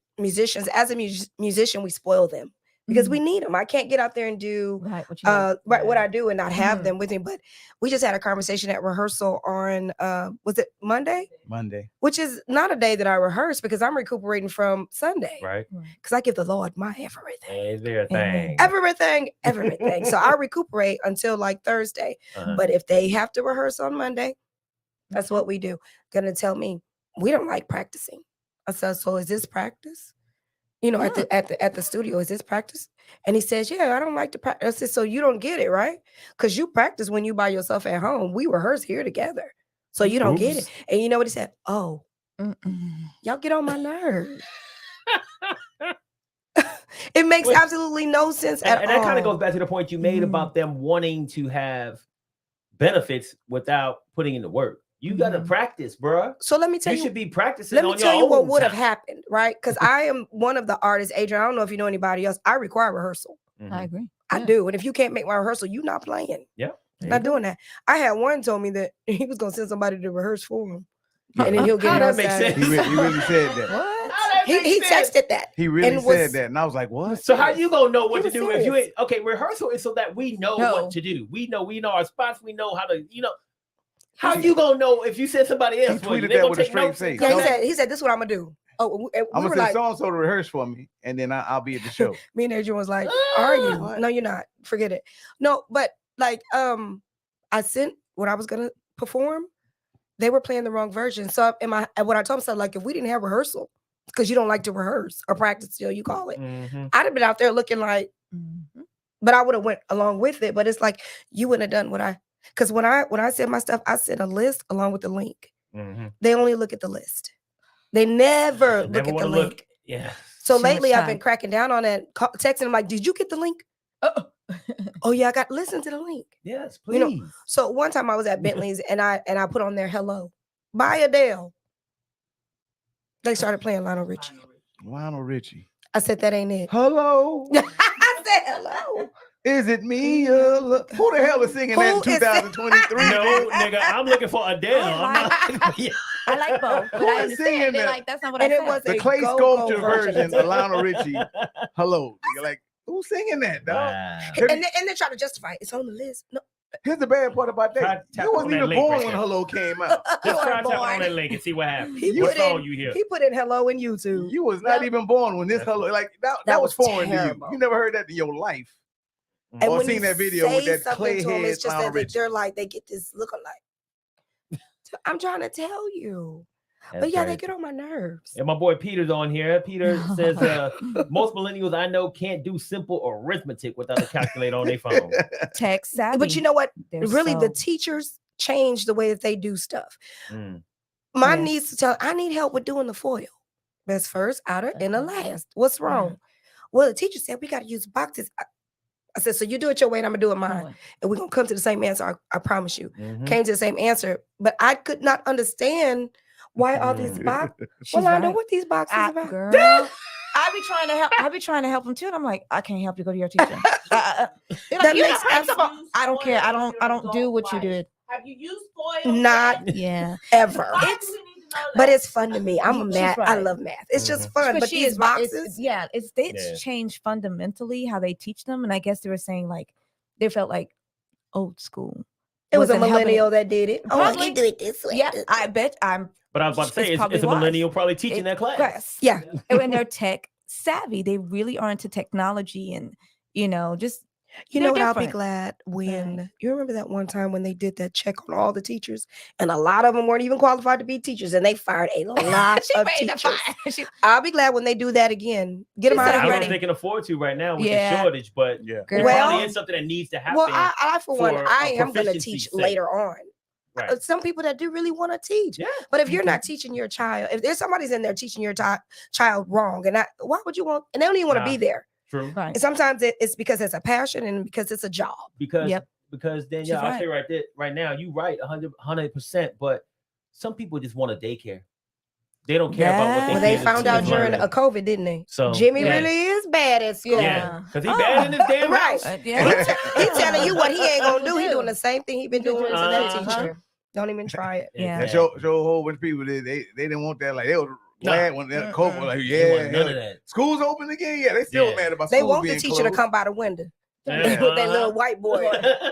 As a musician, we spoil them. Because we need them. I can't get out there and do what I do and not have them with me. But we just had a conversation at rehearsal on was it Monday? Monday. Which is not a day that I rehearse because I'm recuperating from Sunday. Right. Because I give the Lord my everything. Everything. So I recuperate until like Thursday. But if they have to rehearse on Monday, that's what we do. Gonna tell me we don't like practicing. I said, so is this practice? At the studio, is this practice? And he says, yeah, I don't like to practice. I said, so you don't get it, right? Because you practice when you by yourself at home. We rehearse here together. So you don't get it. And you know what he said? Oh, y'all get on my nerves. It makes absolutely no sense at all. And that kind of goes back to the point you made about them wanting to have benefits without putting in the work. You got to practice, bro. So let me tell you. You should be practicing. Let me tell you what would have happened, right? Because I am one of the artists, Adrian. I don't know if you know anybody else. I require rehearsal. I agree. I do. And if you can't make my rehearsal, you're not playing. Yeah. Not doing that. I had one told me that he was going to send somebody to rehearse for him. And then he'll get that makes sense. He really said that. What? He texted that. He really said that. And I was like, what? So how you going to know what to do if you ain't? Okay, rehearsal is so that we know what to do. We know our spots. We know how to, How you gonna know if you said somebody else? He tweeted that with a straight face. Yeah, he said, "This is what I'm gonna do." Oh, I'm gonna send so and so to rehearse for me, and then I'll be at the show. Me and Adrian was like, "Are you? No, you're not. Forget it." No, but like, I sent when I was gonna perform, they were playing the wrong version. So what I told myself, like, if we didn't have rehearsal, because you don't like to rehearse or practice till you call it, I'd have been out there looking like, but I would have went along with it. But it's like you wouldn't have done what I. Because when I send my stuff, I send a list along with the link. They only look at the list. They never look at the link. Yeah. So lately I've been cracking down on that, texting them like, did you get the link? Oh yeah, listen to the link. Yes, please. So one time I was at Bentley's and I put on there hello by Adele. They started playing Lionel Richie. Lionel Richie. I said that ain't it. Hello. I said hello. Is it me? Who the hell is singing that in 2023? No, nigga, I'm looking for Adele. I like both, but I understand. Like, that's not what I said. It was the clay sculpture version of Lionel Richie. Hello. You're like, who's singing that, dog? And they try to justify it. It's on the list. No. Here's the bad part about that. You wasn't even born when Hello came out. Just try to tap on that link and see what happens. What song you hear? He put in hello in YouTube. You was not even born when this hello, like that was foreign to you. You never heard that in your life. And or when seen that video with that clay head. It's just that they're like, they get this look alike. I'm trying to tell you. But yeah, they get on my nerves. And my boy Peter's on here. Peter says, most millennials I know can't do simple arithmetic without a calculator on their phone. Tech savvy. But you know what? Really, the teachers change the way that they do stuff. My niece to tell, I need help with doing the FOIL. Best first, outer, inner, last. What's wrong? Well, the teacher said we got to use boxes. I said, so you do it your way and I'm going to do it mine. And we're going to come to the same answer. I promise you. Came to the same answer. But I could not understand why all these boxes. Well, I know what these boxes are about. Girl, I be trying to help. I be trying to help them too. And I'm like, I can't help you. Go to your teacher. That makes absolutely. I don't care. I don't do what you did. Have you used FOIL? Not ever. But it's fun to me. I'm a She's math. I right. love math. It's just fun. But she these is right. boxes, It's changed fundamentally how they teach them, and I guess they were saying like they felt like old school. it was a wasn't helping millennial that did it. Oh, I Probably. can do it this way. Yeah, I bet I'm. But I was about to say, probably it's a wise. millennial probably teaching that class. Yeah. And when they're tech savvy, they really are into technology and just You know what? they're I'll be different. glad when you remember that one time when they did that check on all the teachers, and a lot of them weren't even qualified to be teachers, and they fired a lot She of made the teachers. fire. I'll be glad when they do that again. Get them She out said, of I "I'm don't here. know if they can afford to right now with Yeah. the shortage, but Yeah. it Girl. probably is something that needs to happen. Well, I for one, for I a am going to proficiency teach sake. later on. Right. Some people that do really want to teach. Yeah. But if you're not teaching your child, if there's somebody's in there teaching your child wrong, and why would you want? And they don't even want to be Nah. there. True. Right. And sometimes it's because it's a passion and because it's a job. Because Yep. Danielle, She's I'll right. say right now, you right 100%, but some people just want a daycare. They don't care about what Well, Well, they they kids found is out during learning. a COVID, didn't they? So Jimmy yeah. really is bad at school. Yeah, because he Oh. bad in his damn Right. house. He telling you what he ain't gonna do. He doing the same thing he been doing to that Uh-huh. teacher. Don't even try it. Yeah. That show a whole bunch of people they didn't want that. Like they were glad when that COVID was like, They want yeah, none of that. school's open again. Yeah, they still Yeah. mad about They school want the being teacher closed. to come by the window Yeah. with that little Uh-huh. white boy.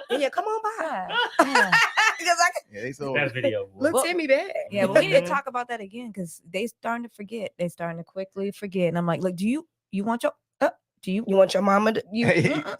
Yeah, come on by. Yeah. Because I can Yeah, they sold Best it. video. boy. look Well, Timmy bad. Yeah, but we need to Mhm. talk about that again because they starting to forget. They starting to quickly forget. And I'm like, look, do you want your do you You want your mama to you?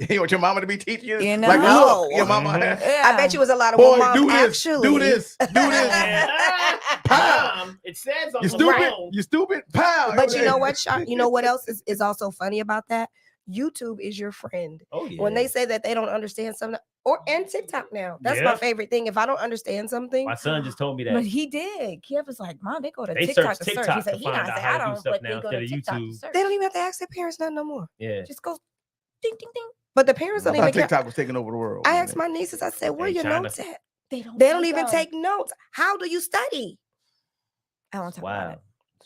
You want your mama to be teaching you? You Like, know. look, your mama. Mhm. I bet you was a lot of Boy, moms do this, actually. do this, do this. Yeah. Pow. It says on You the stupid, phone. you stupid. Pow. But you know what, Sean? You know what else is also funny about that? YouTube is your friend. Oh yeah. When they say that they don't understand something, and TikTok now. That's my Yeah. favorite thing. If I don't understand something, My son just told me that. But he did. Kiev was like, Mom, they go to They TikTok search to search. He TikTok said to he find not out say how I to do don't, stuff but now they go to instead of TikTok to YouTube. search. they don't even have to ask their parents nothing no more. Yeah. Just go ding ding ding. But the parents I don't thought even care. TikTok was taking over the world. I asked my nieces, I said, where In your China. notes at? They don't. They don't even take notes. How do you study? I don't talk about Wow. it.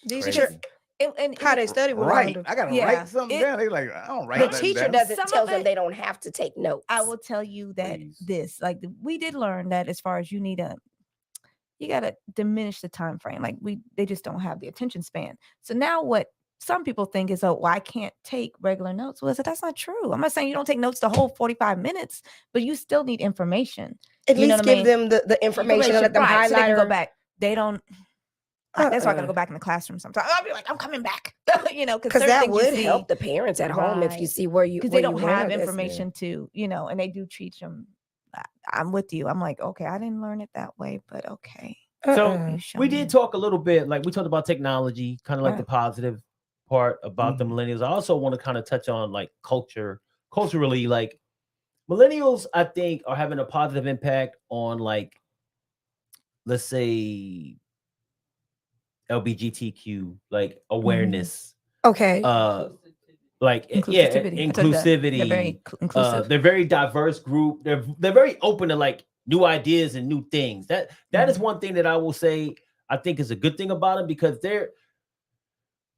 These Crazy. children, And how they study with Right. Rhonda. I gotta Yeah, write something it- down. They like, I don't write The nothing teacher down. doesn't Some tell of them it- they don't have to take notes. I will tell you that Please. we did learn that as far as you gotta diminish the time frame. Like they just don't have the attention span. So now what some people think is, oh, well, I can't take regular notes. Well, I said, that's not true. I'm not saying you don't take notes the whole 45 minutes, but you still need information. At you know least what I give mean? them the information and let them right, highlight so they can go or- back. They don't. That's why I gotta Uh-uh. go back in the classroom sometimes. I'll be like, I'm coming back. Because because that would help the parents at home if you Right. see where you because where they you don't went have or this. information to, and they do teach them. I'm with you. I'm like, okay, I didn't learn it that way, but okay. So Uh-uh. You show we me. did talk a little bit, like we talked about technology, kind of like Right. the positive part about the Mhm. millennials. I also want to kind of touch on like culturally, like millennials, I think, are having a positive impact on like, let's say, LGBTQ, like awareness, Okay. like Inclusivity. yeah, I told you that. inclusivity. They're very inclusive. They're very diverse group. They're very open to like new ideas and new things. That is one thing that I will say I think is a good thing about them, because they're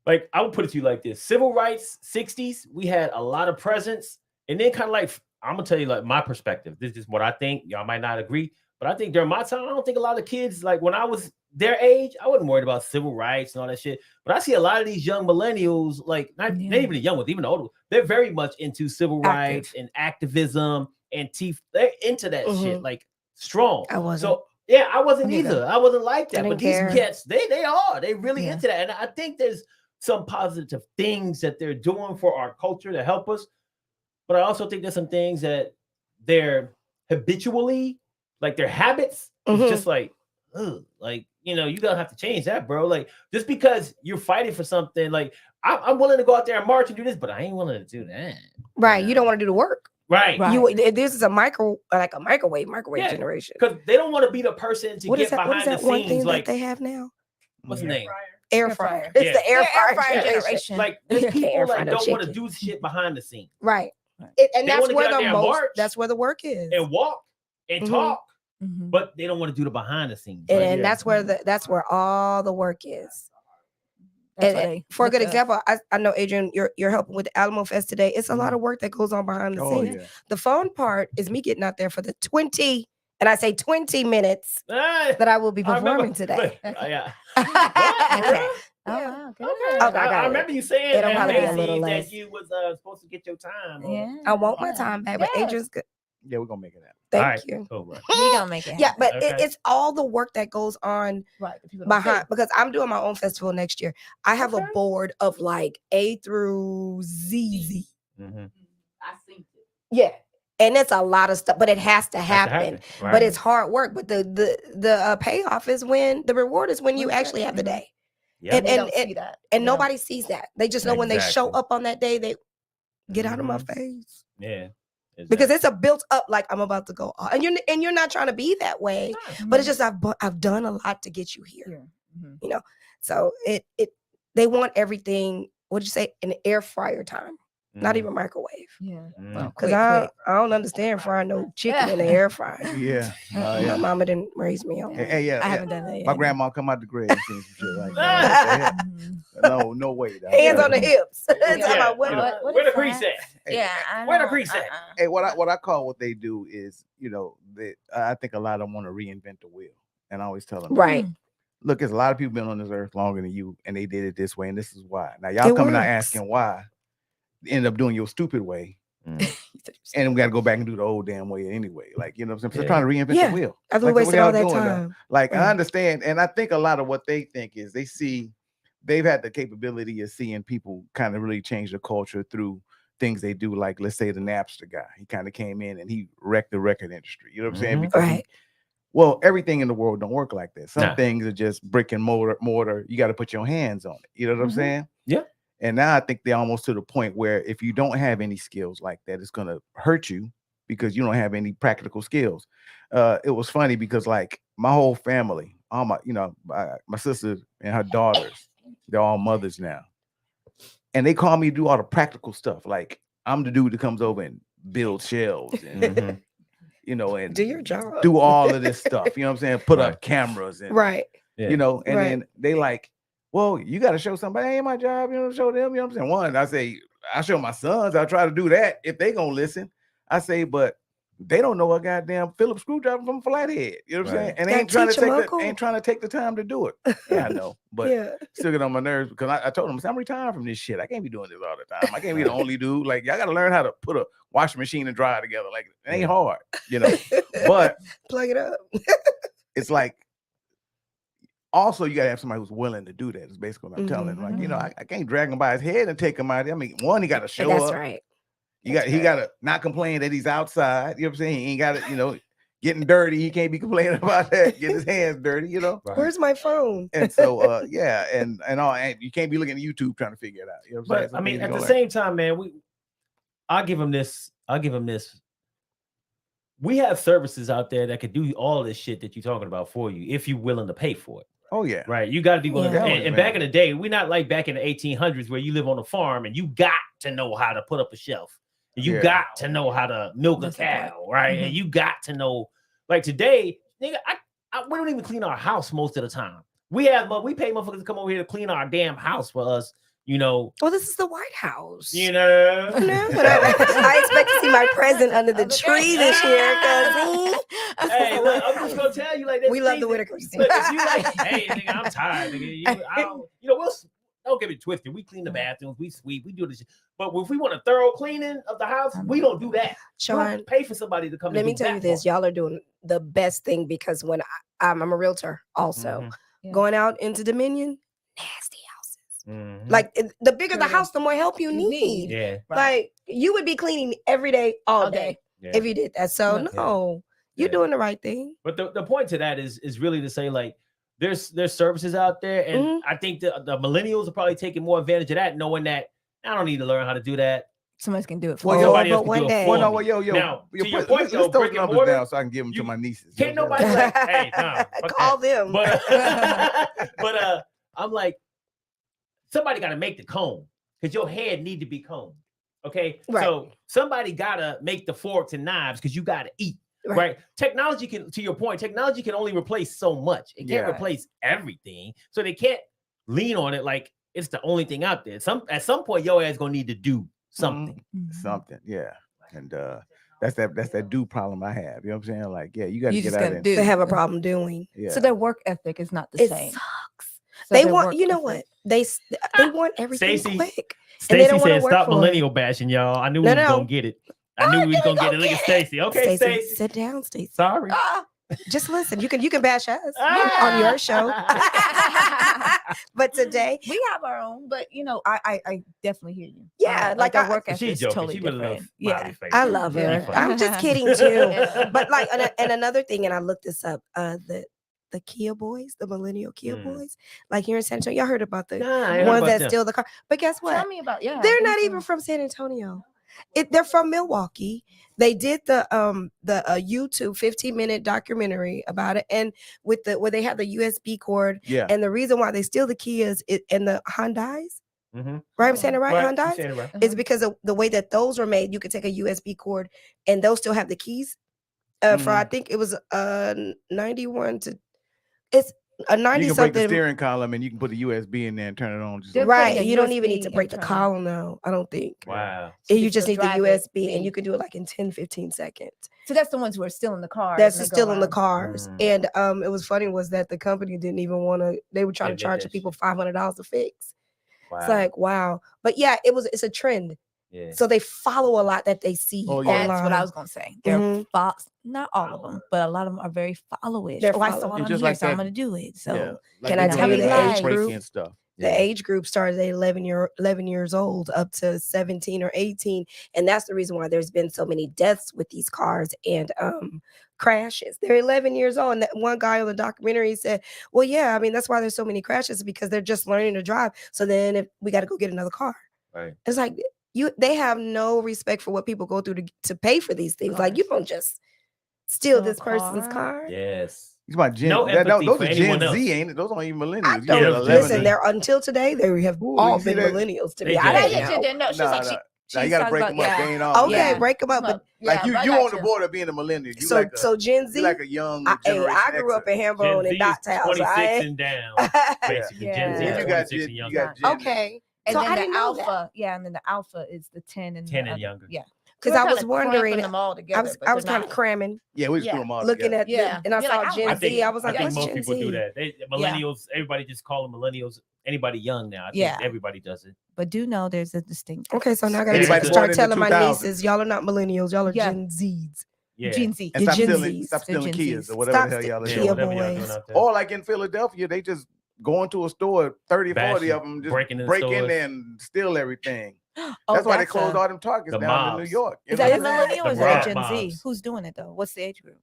like, I would put it to you like this: civil rights, 60s, we had a lot of presence, and then kind of like, I'm gonna tell you like my perspective. This is what I think. Y'all might not agree, but I think during my time, I don't think a lot of kids, like when I was their age, I wasn't worried about civil rights and all that shit. But I see a lot of these young millennials, like not even the young ones, even the older, they're very much into civil rights and activism and they're into that shit, like strong. I wasn't. So yeah, I wasn't Me either. neither. I wasn't like I that. But didn't these care. cats, they really into that. And I think there's some positive things that they're doing for our culture to help us. But I also think there's some things that they're habitually, like their habits, it's just like, ugh, like, you gotta have to change that, bro. Like, just because you're fighting for something, like I'm willing to go out there and march and do this, but I ain't willing to do that. Right. You don't want to do the work. Right. This is a microwave Yeah, generation. because they don't want to be the person to What get is that? behind What is that the one scenes. thing Like, that they have now? what's the name? Air fryer. It's the air fryer generation. Like, there's You can't people air fry like no don't want to chicken. do shit behind the scenes. Right. And They that's wanna where get out the there and most. march That's where the work is. and walk and Mhm. talk, but they don't want to do the behind the scenes. And that's where all the work is. And for a good example, I know, Adrian, you're helping with the Alamo Fest today. It's a lot of work that goes on behind the scenes. Yeah. The fun part is me getting out there for the 20 And I say 20 minutes that I will be performing today. Yeah. Okay. Oh, Yeah. wow. Good. Okay, I got I it. remember you saying It'll at probably be a little Macy's less. that you was supposed to get your time. Yeah. I want my time back, but Yes. Adrian's good. Yeah, we're gonna make it happen. Thank you. Cool, right. We gonna make it happen. Yeah, but Okay. it's all the work that goes on Right. The people don't behind, see. because I'm doing my own festival next year. I have a Okay. board of like A through ZZ. Mm-hmm. I seen it. Yeah. And it's a lot of stuff, but it has to happen. Right. But it's hard work. But the payoff is when the reward is when you actually have the day. Yeah. They don't see that. And Yeah. nobody sees that. They just know when they show Exactly. up on that day, they get out of my Mhm. face. Yeah. Because it's a built up like I'm about to go off. And you're not trying to be that way. But it's just I've done a lot to get you here. Yeah. So they want everything, what did you say, in the air fryer time, not even microwave. Yeah. Mhm. Well, Because quick. I don't understand frying no chicken in the air fryer. Yeah. My Yeah. mama didn't raise me on that. Hey, yeah. I yeah. haven't done that yet. My grandma come out the grave and seen some shit like that. Mhm. No way. dog. Hands on the hips. Yeah. Talking about what- You know, what where the is grease that? at? Yeah. I Where the know. grease at? Hey, what I call what they do is, I think a lot of them want to reinvent the wheel, and I always tell them, Right. look, there's a lot of people been on this earth longer than you, and they did it this way, and this is why. Now y'all It coming out works. asking why, end up doing your stupid way, and we got to go back and do the old damn way anyway. Like, you know what I'm saying? Yeah. Just trying to reinvent Yeah. the wheel. I've Like, what wasted y'all all that doing now? time. Like, I Right. understand, and I think a lot of what they think is they see they've had the capability of seeing people kind of really change the culture through things they do. Like, let's say the Napster guy, he kind of came in and he wrecked the record industry. You know what I'm saying? Mhm. Because Right. well, everything in the world don't work like that. Some Nah. things are just brick and mortar. You got to put your hands on it. You know what I'm Mhm. saying? Yeah. And now I think they're almost to the point where if you don't have any skills like that, it's gonna hurt you because you don't have any practical skills. It was funny because like my whole family, all my sister and her daughters, they're all mothers now, and they call me to do all the practical stuff. Like I'm the dude that comes over and builds shelves and Mhm. and Do your job. do all of this stuff. You know what I'm saying? Put Right. up cameras and Right. Yeah. and Right. then they like, well, you got to show somebody. Ain't my job, show them. You know what I'm saying? One, I say, I show my sons. I try to do that if they gonna listen. I say, but they don't know a goddamn Phillips screwdriver from Flathead. You know what I'm saying? Right. And they Gotta ain't trying to teach 'em, take Uncle. ain't trying to take the time to do it. Yeah, I know, but Yeah. still get on my nerves because I told them I'm retired from this shit. I can't be doing this all the time. I can't be the only dude. Like y'all got to learn how to put a washing machine and dryer together. Like it ain't hard, But Plug it up. it's like also you gotta have somebody who's willing to do that. Is basically what I'm telling them. Like, I can't drag him by his head and take him out. I mean, one, he got to show That's up. right. He got to not complain that he's outside. You know what I'm saying? He ain't got to, getting dirty. He can't be complaining about that. Getting his hands dirty. Right. Where's my phone? And so, yeah, and all. And you can't be looking at YouTube trying to figure it out. You know what I'm saying? But I mean, at the same time, man, I'll give him this. We have services out there that could do all this shit that you're talking about for you if you're willing to pay for it. Oh yeah, right. You got to be willing. Yeah. And back in the day, we're not like back in the 1800s where you live on a farm and you got to know how to put up a shelf. You Yeah. got to know how to milk That's a the point. cow, right? And you got to know, like today, nigga, we don't even clean our house most of the time. We pay motherfuckers to come over here to clean our damn house for us. Well, this is the White House. You know. No, but I expect to see my present under the tree this year because Hey, look, I'm just gonna tell you, like, we love the Whitakers. Look, if you like, hey, nigga, I'm tired, nigga. We'll don't get it twisted. We clean the bathrooms, we sweep, we do this shit. But if we want a thorough cleaning of the house, we don't do that. Sean, We'll pay for somebody to come. let and me do tell you that this: part. y'all are doing the best thing because when I'm a realtor, also Mhm. Yeah. going out into Dominion, nasty houses. Mhm. Like the bigger the Correct. house, the more help you You need. need. Yeah. Like you would be cleaning every day, all day, Yeah. if you did that. So Yeah. no, you're Yeah. doing the right thing. But the point to that is really to say, like, there's services out there, and Mhm. I think the millennials are probably taking more advantage of that, knowing that I don't need to learn how to do that. Somebody can do it for Well, you. Somebody but else can one do it day- for Well, no, me. well, yo, Now, to your let's point, though, throw brick the and numbers mortar, down so I can give them to you my nieces. Can't nobody like, hey, nah, fuck Call that. them. But I'm like, somebody got to make the comb because your head need to be combed. Okay, Right. so somebody gotta make the forks and knives because you gotta eat. Right. Right. Technology can, to your point, technology can only replace so much. It can't Yeah. replace everything. So they can't lean on it like it's the only thing out there. At some point, your ass gonna need to do something. Something, yeah. And That's that do problem I have. You know what I'm saying? Like, yeah, you got to You get just out gotta there. do. They have a problem doing. Yeah. So their work ethic is not the It same. sucks. So They their want, work you know ethic- what? They want everything Stacey- quick. And they Stacey don't wanna said, work "Stop for it." millennial bashing, y'all. I knew we No, was no. gonna get it. I knew we was gonna get it. Look at Stacey. Okay, Stacey, Stacey. sit down, Stacey. Sorry. Just listen. You can bash us on your show. But today, we have our own, but I definitely hear you. Yeah, like our I- work ethic She's is joking. totally She with a little different. smiley Yeah. face. I love She's her. funny. I'm just kidding too. But like, and another thing, and I looked this up. The Kia boys, the millennial Kia boys, like here in San Antonio, y'all heard about the Nah, I ain't heard ones about that them. steal the car. But guess what? Tell me about They're not even from San Antonio. They're from Milwaukee. They did the YouTube 15-minute documentary about it, and with where they have the USB cord. Yeah. And the reason why they steal the Kias and the Hyundais, Mhm. right? I'm saying it right, Right, you Hyundais. saying it right. It's because of the way that those were made. You could take a USB cord, and those still have the keys. For I think it was 91 to it's a 90 You can break the something. steering column and you can put the USB in there and turn it on. Just They're like, Right. putting a You don't even need USB to break the internal. column now, I don't think. Wow. And you just need the drive it. USB, and you can do it like in 10, 15 seconds. So that's the ones who are still in the car. That's and they go still in the around. cars. Mm. And it was funny was that the company didn't even want to, they were trying to Admit charge that people shit. $500 to fix. Wow. It's like, wow. But yeah, it's a trend. yeah. So they follow a lot that they see Oh, yeah. online. That's what I was gonna say. They're Mhm. not all of them, but a lot of them are very followish. They're I saw follow- it Yeah, on just here, like so I'm that. gonna do it. So yeah. Can I they tell do you the the age break-in group? stuff. The age group started at 11 years old up to 17 or 18. And that's the reason why there's been so many deaths with these cars and crashes. They're 11 years old. And that one guy on the documentary said, well, yeah, I mean, that's why there's so many crashes, because they're just learning to drive. So then if we got to go get another car. Right. It's like they have no respect for what people go through to pay for these things. Like, you don't just steal Steal a this person's car? car. Yes. It's about Gen. No empathy those for are anyone Gen else. Z, ain't it? Those aren't even I millennials. don't Yeah, listen. 11. They're until today. They have Ooh, all you see been that? millennials to They me. just- I Yeah, don't you know. should didn't know. She's like, Nah, you got to talks break about- them up. yeah. They ain't all. Okay, Yeah. break them up. But Like Yeah, you I got on the border of being a millennial. You so like a, so Gen Z. you like a young I generation. grew up Xer. in Hambone Gen and Z Dot is Town. So 26 I ain't- and down. Basically, Yeah. Gen Z Yeah. is You got 26 Gen. and You younger. got Gen. okay. And So then I the didn't know alpha, that. yeah, and then the alpha is the 10 and 10 the and other- younger. Yeah, Because We're I was kinda wondering. cramping them all together. I was they're kind of not. cramming, Yeah, we just Yeah. threw them all looking together. at Yeah. and I You're saw like, Gen I Z. think, I was like, I think what's most Gen people Z? do that. Millennials, everybody just call them millennials. Anybody young now. I think Yeah. everybody does it. But do know there's a distinct. Okay, so now I gotta Anybody start born in the telling my 2000s. nieces, y'all are not millennials, y'all are Yeah. Gen Zs. Yeah. Gen Z. And You're stop Gen stealing, Zs. stop They're stealing Gen kids Zs. or whatever Stop the hell y'all are Yeah, Kia doing. whatever y'all boys. doing out there. Or like in Philadelphia, they just go into a store, 30, 40 Bashing, of them just breaking in break in stores. there and steal everything. Oh, That's why they that's closed a- all them Targets the down in New mobs. York. You Is know that a what I'm saying? millennial or The is that a rock Gen Z? mobs. Who's doing it though? What's the age group?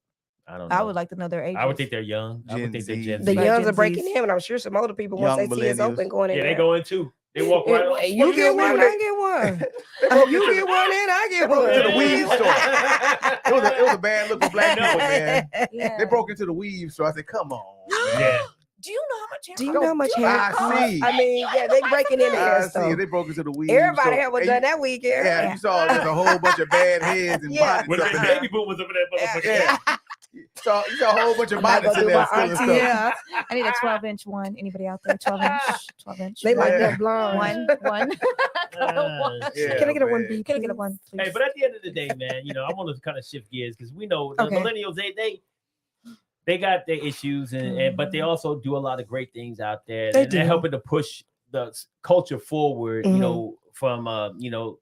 I don't know. I would like to know their age. I would think they're young. I Gen would think they're Z. Gen The Z. Right, youngs Gen are breaking Zs. in, and I'm sure some older people once Young they see it's millennials. open going in Yeah, they there. go in too. They walk right on. You get one, They- I get one. They broke You into get the- one, and I get broke one. into the weed store. It was a bad look for black No. people, man. Yeah. They broke into the weave store. I said, "Come on, man." Yeah. Do you know how much? Do you know how much hair I costs? see. I mean, yeah, they breaking in the hair I see. stuff. They broke into the weave Everybody store. had one And done you- that weekend. Yeah, you saw just a whole bunch of bad heads and Yeah. bonnets What up if in the there. baby boomers up in that motherfucker? Yeah. You saw a whole bunch of I'm not bonnets gonna in do there my stealing auntie. stuff. Yeah, I need a 12-inch one. Anybody out there? 12-inch. they like Yeah. that blonde. One. Yeah, Can I get a one man. B? Can I get a one, please? Hey, but at the end of the day, man, I want to kind of shift gears because we know the Okay. millennials, they got their issues, and but they also do a lot of great things out there. They and they're do. helping to push the culture forward, from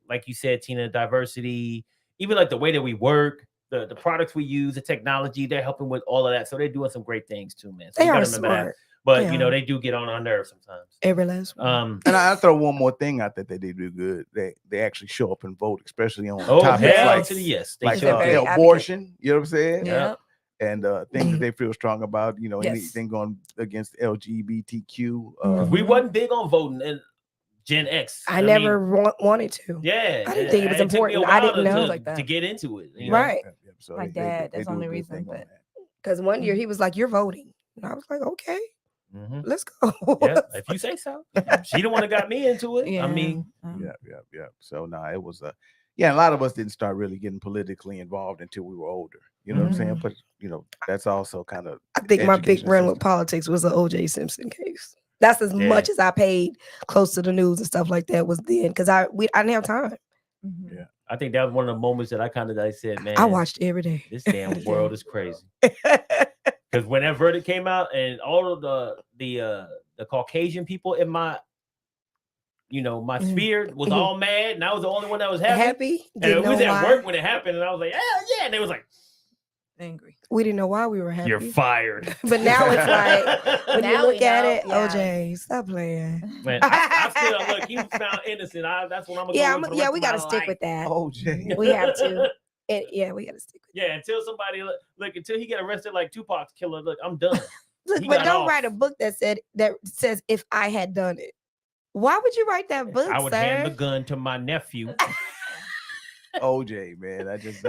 like you said, Tina, diversity, even like the way that we work, the products we use, the technology, they're helping with all of that. So they're doing some great things too, man. So They you gotta are remember that. smart. But Yeah. they do get on our nerves sometimes. Every last one. And I throw one more thing out that they do good. They actually show up and vote, especially on Oh, topics hell like to the yes. They like sure very do. advocate. abortion. You know what I'm saying? Yeah. And things that they feel strong about. Yes. Anything going against LGBTQ. We wasn't big on voting in Gen X. I mean, never wanted to. Yeah, I didn't think it was took me a important. I while didn't know. to, Like that. to get into it. Right. So My they dad, do that's a the only good reason, thing on but- that. Because one year he was like, "You're voting," and I was like, "Okay, Mhm. let's go." Yeah, if you say so. She the one that got me into it. Yeah. I mean, Yeah. So it was a lot of us didn't start really getting politically involved until we were older. You know what I'm saying? But that's also kind of I think my big education run with system. politics was the O.J. Simpson case. That's as Yeah. much as I paid close to the news and stuff like that was then because I didn't have time. Mhm. Yeah. I think that was one of the moments that I said, man, I watched every day. This damn world is crazy. Because when that verdict came out, and all of the Caucasian people in my my sphere was all mad, and I was the only one that was happy. And it was at work when it happened, and I was like, hell yeah, and they was like angry. We didn't know why we were happy. You're fired. But now it's like when you look at it, OJ, stop playing. Man, I still look. He was found innocent. That's what I'm gonna go. Yeah, we gotta stick with that. OJ, we have to. We gotta stick with. Yeah, until somebody until he get arrested like Tupac's killer. Look, I'm done. Look, but don't write a book that says if I had done it. Why would you write that book? I would hand the gun to my nephew. OJ, man,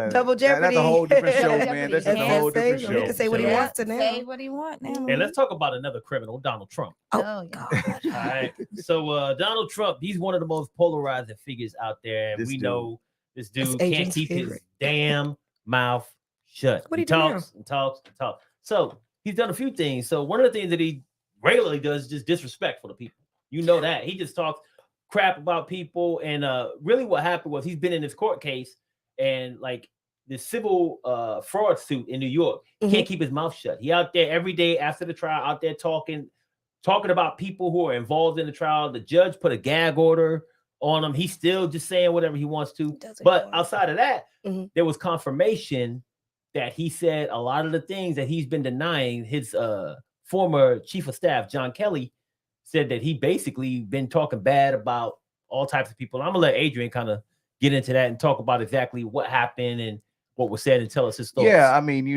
Double Jeopardy. That's a whole different show, man. That's just a whole different show. He can say what he wants to now. Say what he wants now. And let's talk about another criminal, Donald Trump. Oh God. All right. So Donald Trump, he's one of the most polarizing figures out there, and know this dude can't keep his damn mouth shut. What he talks and talks and talks. So he's done a few things. So one of the things that he regularly does is just disrespectful to people. You know that he just talks crap about people, and really what happened was he's been in this court case and like this civil fraud suit in New York. He can't keep his mouth shut. He out there every day after the trial, out there talking about people who are involved in the trial. The judge put a gag order on him. He's still just saying whatever he wants to. But outside of that, there was confirmation that he said a lot of the things that he's been denying. His former chief of staff, John Kelly, said that he basically been talking bad about all types of people. I'm gonna let Adrian kind of get into that and talk about exactly what happened and what was said and tell us his story. Yeah, I mean,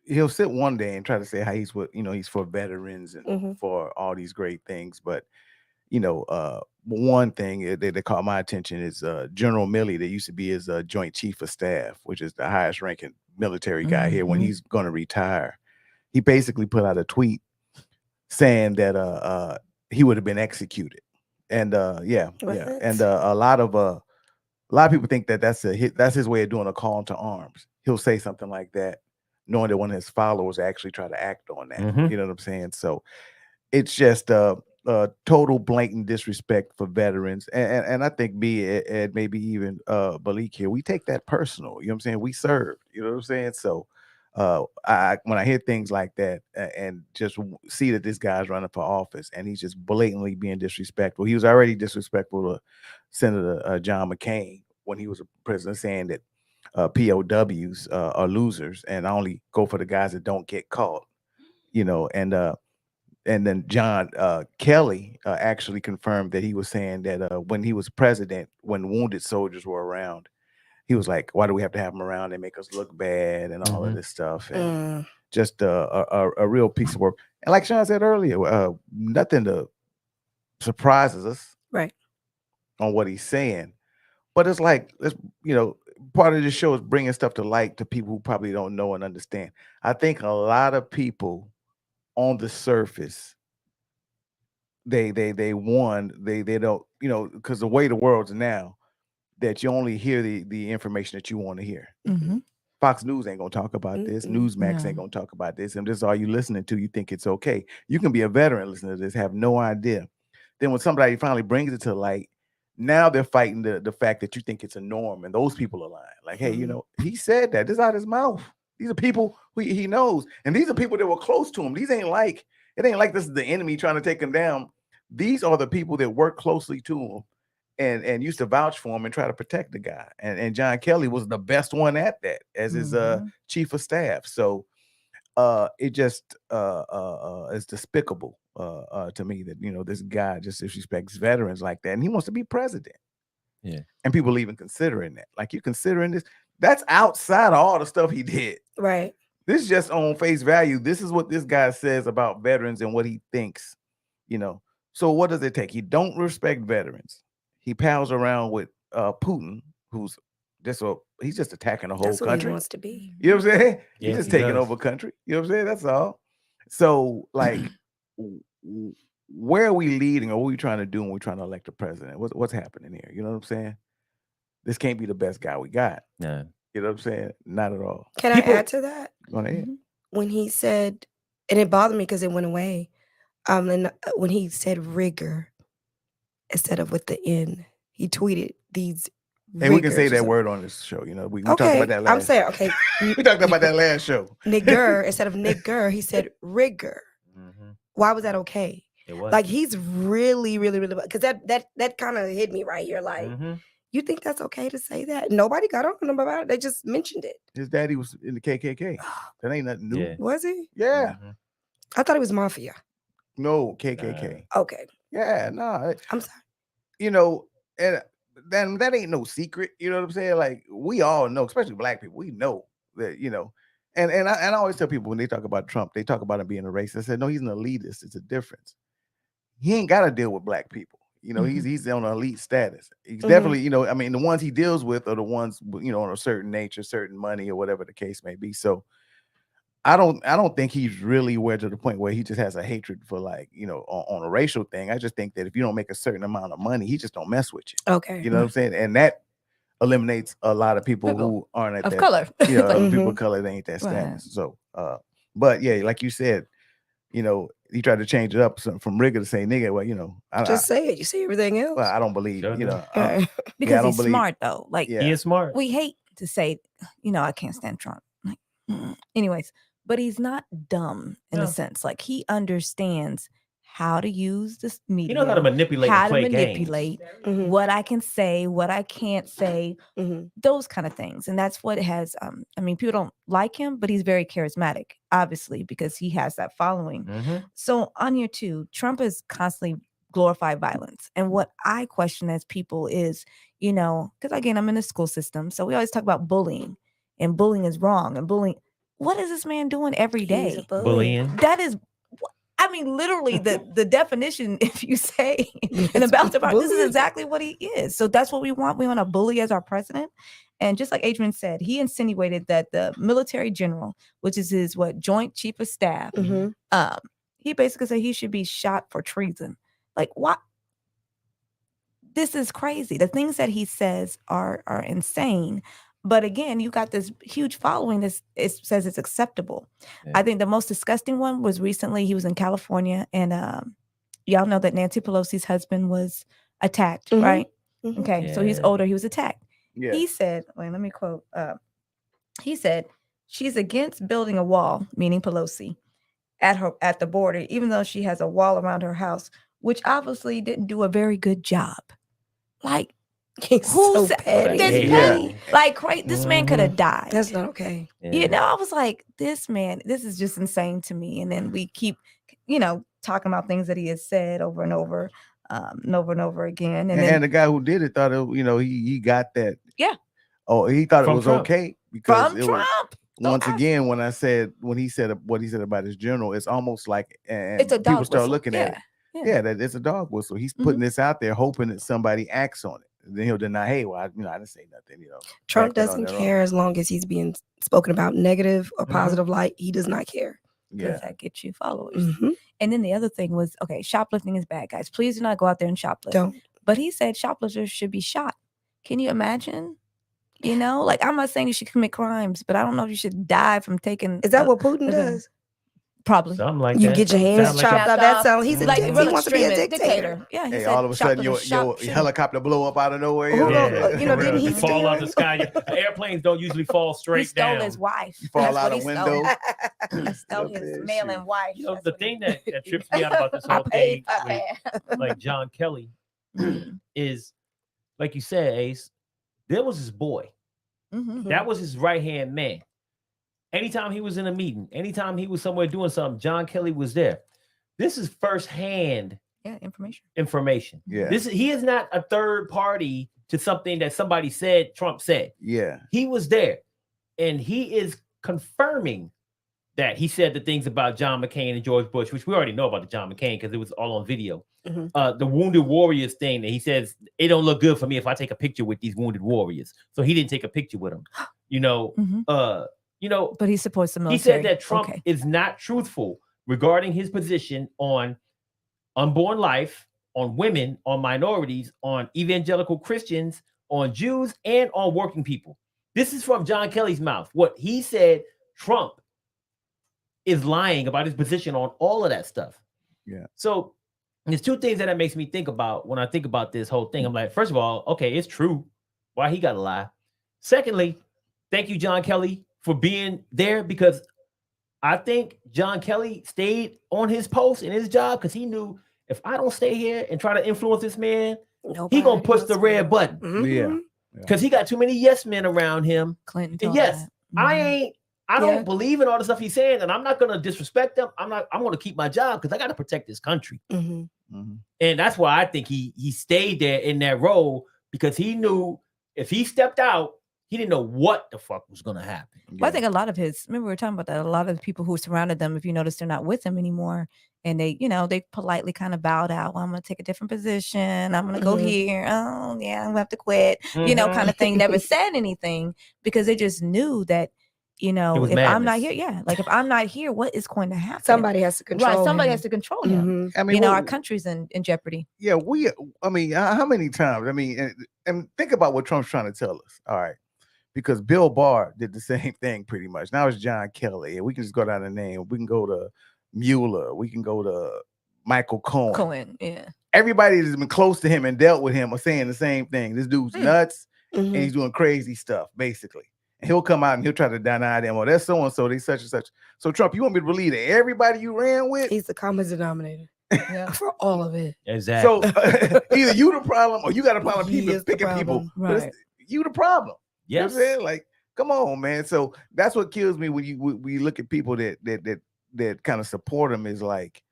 he'll sit one day and try to say how he's he's for veterans and for all these great things. But, one thing that caught my attention is General Milley, that used to be his joint chief of staff, which is the highest ranking military guy here, when he's going to retire. He basically put out a tweet saying that he would have been executed. And and a lot of people think that that's his way of doing a call to arms. He'll say something like that, knowing that one of his followers actually try to act on that. You know what I'm saying? So it's just total blatant disrespect for veterans. And I think and maybe even Malik here, we take that personal. You know what I'm saying? We served. You know what I'm saying? So when I hear things like that and just see that this guy's running for office and he's just blatantly being disrespectful. He was already disrespectful to Senator John McCain when he was a president, saying that POWs are losers and I only go for the guys that don't get caught, and then John Kelly actually confirmed that he was saying that when he was president, when wounded soldiers were around, he was like, why do we have to have them around? They make us look bad and all of this stuff. And just a real piece of work. And like Sean said earlier, nothing to surprises us on what he's saying. But it's like, part of this show is bringing stuff to light to people who probably don't know and understand. I think a lot of people on the surface, they don't, because the way the world's now, that you only hear the information that you want to hear. Fox News ain't gonna talk about this. Newsmax ain't gonna talk about this. And this is all you listening to. You think it's okay. You can be a veteran listening to this, have no idea. Then when somebody finally brings it to light, now they're fighting the fact that you think it's a norm, and those people are lying. Like, hey, he said that. This is out his mouth. These are people who he knows, and these are people that were close to him. It ain't like this is the enemy trying to take him down. These are the people that work closely to him and used to vouch for him and try to protect the guy. And John Kelly was the best one at that as his chief of staff. So it just is despicable to me that this guy just disrespects veterans like that, and he wants to be president. Yeah, and people even considering that. Like, you considering this? That's outside of all the stuff he did. Right. This is just on face value. This is what this guy says about veterans and what he thinks. So what does it take? He don't respect veterans. He pals around with Putin, who's he's just attacking the whole That's what country. he wants to be. You know what I'm saying? Yes, he's just he taking does. over country. You know what I'm saying? That's all. So, like, where are we leading, or what are we trying to do when we're trying to elect a president? What's happening here? You know what I'm saying? This can't be the best guy we got. Yeah. You know what I'm saying? Not at all. Can I add to that? Go ahead. When he said, and it bothered me because it went away. And when he said rigor instead of with the N, he tweeted these Hey, we can Riggers say or that something. word on this show. You know, we talked Okay, about that last. I'm saying okay. We talked about that last show. Nigger instead of nigger, he said rigger. Why was that okay? It was Like he's really because that kind of hit me right here. Like, you think that's okay to say that? Nobody got on him about it. They just mentioned it. His daddy was in the KKK. That ain't nothing new. Yeah. Was he? Yeah. I thought he was mafia. No, KKK. Okay. Yeah, no. I'm sorry. You know, and then that ain't no secret. You know what I'm saying? Like we all know, especially black people, we know that, you know. And I always tell people when they talk about Trump, they talk about him being a racist. I said, no, he's an elitist. It's a difference. He ain't got to deal with black people. You know, he's on an elite status. He's definitely, you know, I mean, the ones he deals with are the ones, you know, on a certain nature, certain money, or whatever the case may be. So I don't think he's really where to the point where he just has a hatred for, like, you know, on a racial thing. I just think that if you don't make a certain amount of money, he just don't mess with you. Okay. You know what I'm saying? And that eliminates a lot of people who aren't at of that color. You know, people of color, they ain't that status. So but yeah, like you said, you know, he tried to change it up from rigger to say nigga. Well, you know, Just say it. You say everything else. Well, I don't believe, you know, because I don't he's believe, smart though. Like he is smart. We hate to say, you know, I can't stand Trump. Like, anyways, but he's not dumb in a sense. Like he understands how to use this media. He knows how to manipulate. How and play to manipulate what I can say, what I can't say, those kind of things. And that's what has. I mean, people don't like him, but he's very charismatic, obviously, because he has that following. So on here too, Trump is constantly glorified violence. And what I question as people is, you know, because again, I'm in the school system, so we always talk about bullying, and bullying is wrong, and bullying. What is this man doing every day? Bullying. That is. I mean, literally, the definition, if you say, and about the part, this is exactly what he is. So that's what we want. We want a bully as our president. And just like Adrian said, he insinuated that the military general, which is his Joint Chief of Staff, he basically said he should be shot for treason. Like, what? This is crazy. The things that he says are insane. But again, you got this huge following that says it's acceptable. Yeah. I think the most disgusting one was recently, he was in California, and y'all know that Nancy Pelosi's husband was attacked, right? Okay, so he's older, he was attacked. Yeah. He said, wait, let me quote. He said, she's against building a wall, meaning Pelosi, at the border, even though she has a wall around her house, which obviously didn't do a very good job. Like, who's so petty? Like, this man could have died. That's not okay. You know, I was like, this is just insane to me. And then we keep, you know, talking about things that he has said over and over and over again. And then, the guy who did it thought, you know, he got that. Yeah. Oh, he thought it was Trump. Okay because From Trump. Once again, when he said what he said about his general, it's almost like, and it's a dog people start whistle. looking at it. Yeah, that it's a dog whistle. He's putting this out there, hoping that somebody acts on it. And then he'll deny, hey, well, I didn't say nothing. You know, Trump doesn't care as long as he's being spoken about negative or positive light. He does not care. Does that get you followers? And then the other thing was, okay, shoplifting is bad, guys. Please do not go out there and shoplift. Don't. But he said shoplifters should be shot. Can you imagine? You know, like, I'm not saying you should commit crimes, but I don't know if you should die from taking. Is that what Putin does? Probably. Something like you that. get your hands chopped off. That sounds. He's like he wants to be a dictator. Yeah. Hey, all of a sudden your helicopter blow up out of nowhere. You know, didn't he fall out the sky? Airplanes don't usually fall straight down. He stole his wife. You fall out a window. Stole his male-in wife. You know, the thing that trips me out about this whole thing, like John Kelly, is, like you said, Ace, there was his boy. That was his right-hand man. Anytime he was in a meeting, anytime he was somewhere doing something, John Kelly was there. This is firsthand information. Yeah. He is not a third party to something that somebody said, Trump said. Yeah. He was there. And he is confirming that he said the things about John McCain and George Bush, which we already know about the John McCain because it was all on video. The Wounded Warriors thing that he says, it don't look good for me if I take a picture with these wounded warriors. So he didn't take a picture with them. You know, but he supports the military. He said that Trump is not truthful regarding his position on unborn life, on women, on minorities, on evangelical Christians, on Jews, and on working people. This is from John Kelly's mouth. What he said, Trump is lying about his position on all of that stuff. Yeah. So there's two things that makes me think about when I think about this whole thing. I'm like, first of all, okay, it's true. Why he got to lie? Secondly, thank you, John Kelly, for being there, because I think John Kelly stayed on his post and his job because he knew, if I don't stay here and try to influence this man, he gonna push the red button. Yeah. Because he got too many yes men around him. Clinton. And yes, I don't believe in all the stuff he's saying, and I'm not gonna disrespect him. I'm gonna keep my job because I gotta protect this country. And that's why I think he stayed there in that role, because he knew if he stepped out, he didn't know what the fuck was gonna happen. Well, I think a lot of remember we were talking about that, a lot of the people who surrounded them, if you notice, they're not with him anymore. And they, they politely kind of bowed out. Well, I'm going to take a different position. I'm going to go here. Oh, yeah, I'm going to have to quit. Kind of thing. Never said anything because they just knew that, if madness. I'm not here, like if I'm not here, what is going to happen? Somebody has to control him. Somebody has to control him. I mean, our country's in jeopardy. Yeah, how many times? I mean, and think about what Trump's trying to tell us. All right. Because Bill Barr did the same thing pretty much. Now it's John Kelly. And we can just go down the name. We can go to Mueller. We can go to Michael Cohen. Yeah. Everybody that's been close to him and dealt with him are saying the same thing. This dude's nuts and he's doing crazy stuff, basically. And he'll come out and he'll try to deny them. Well, that's so-and-so. They such and such. So Trump, you want me to believe that everybody you ran with? He's the common denominator. For all of it. Exactly. So either you the problem or you got a problem picking people. Right. You the problem. Yes. You know what I'm saying? Like, come on, man. So that's what kills me when you look at people that kind of support him, is like,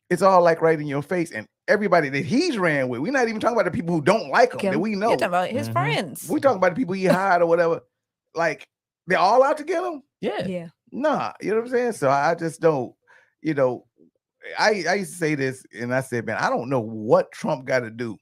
it's all like right in your face. And everybody that he's ran with, we're not even talking about the people who don't like him that we know. You're talking about his friends. We're talking about the people he hired or whatever. Like, they're all out to get him? Yeah. Nah, you know what I'm saying? So I just don't, I used to say this, and I said, man, I don't know what Trump got to do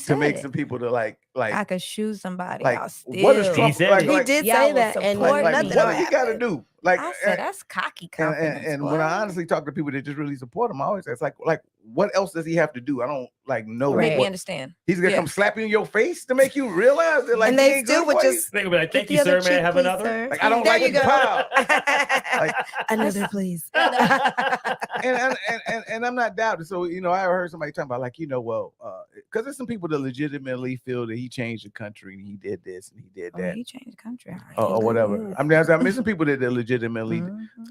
to make some people to like I could shoot somebody. Like, I'll steal. what is Trump? He did say that, and like, nothing. what does he got to do? Like, I said that's cocky confidence. And when I honestly talk to people that just really support him, I always ask, like, what else does he have to do? I don't know. Make me understand. He's gonna come slap you in your face to make you realize that, like, and they still would just think about it. Thank you, sir. May I have another? Like, I don't like it. Like, another, please. And I'm not doubting. So I heard somebody talking about, like, because there's some people that legitimately feel that he changed the country and he did this and he did that. He changed the country, or whatever. I'm missing people that legitimately.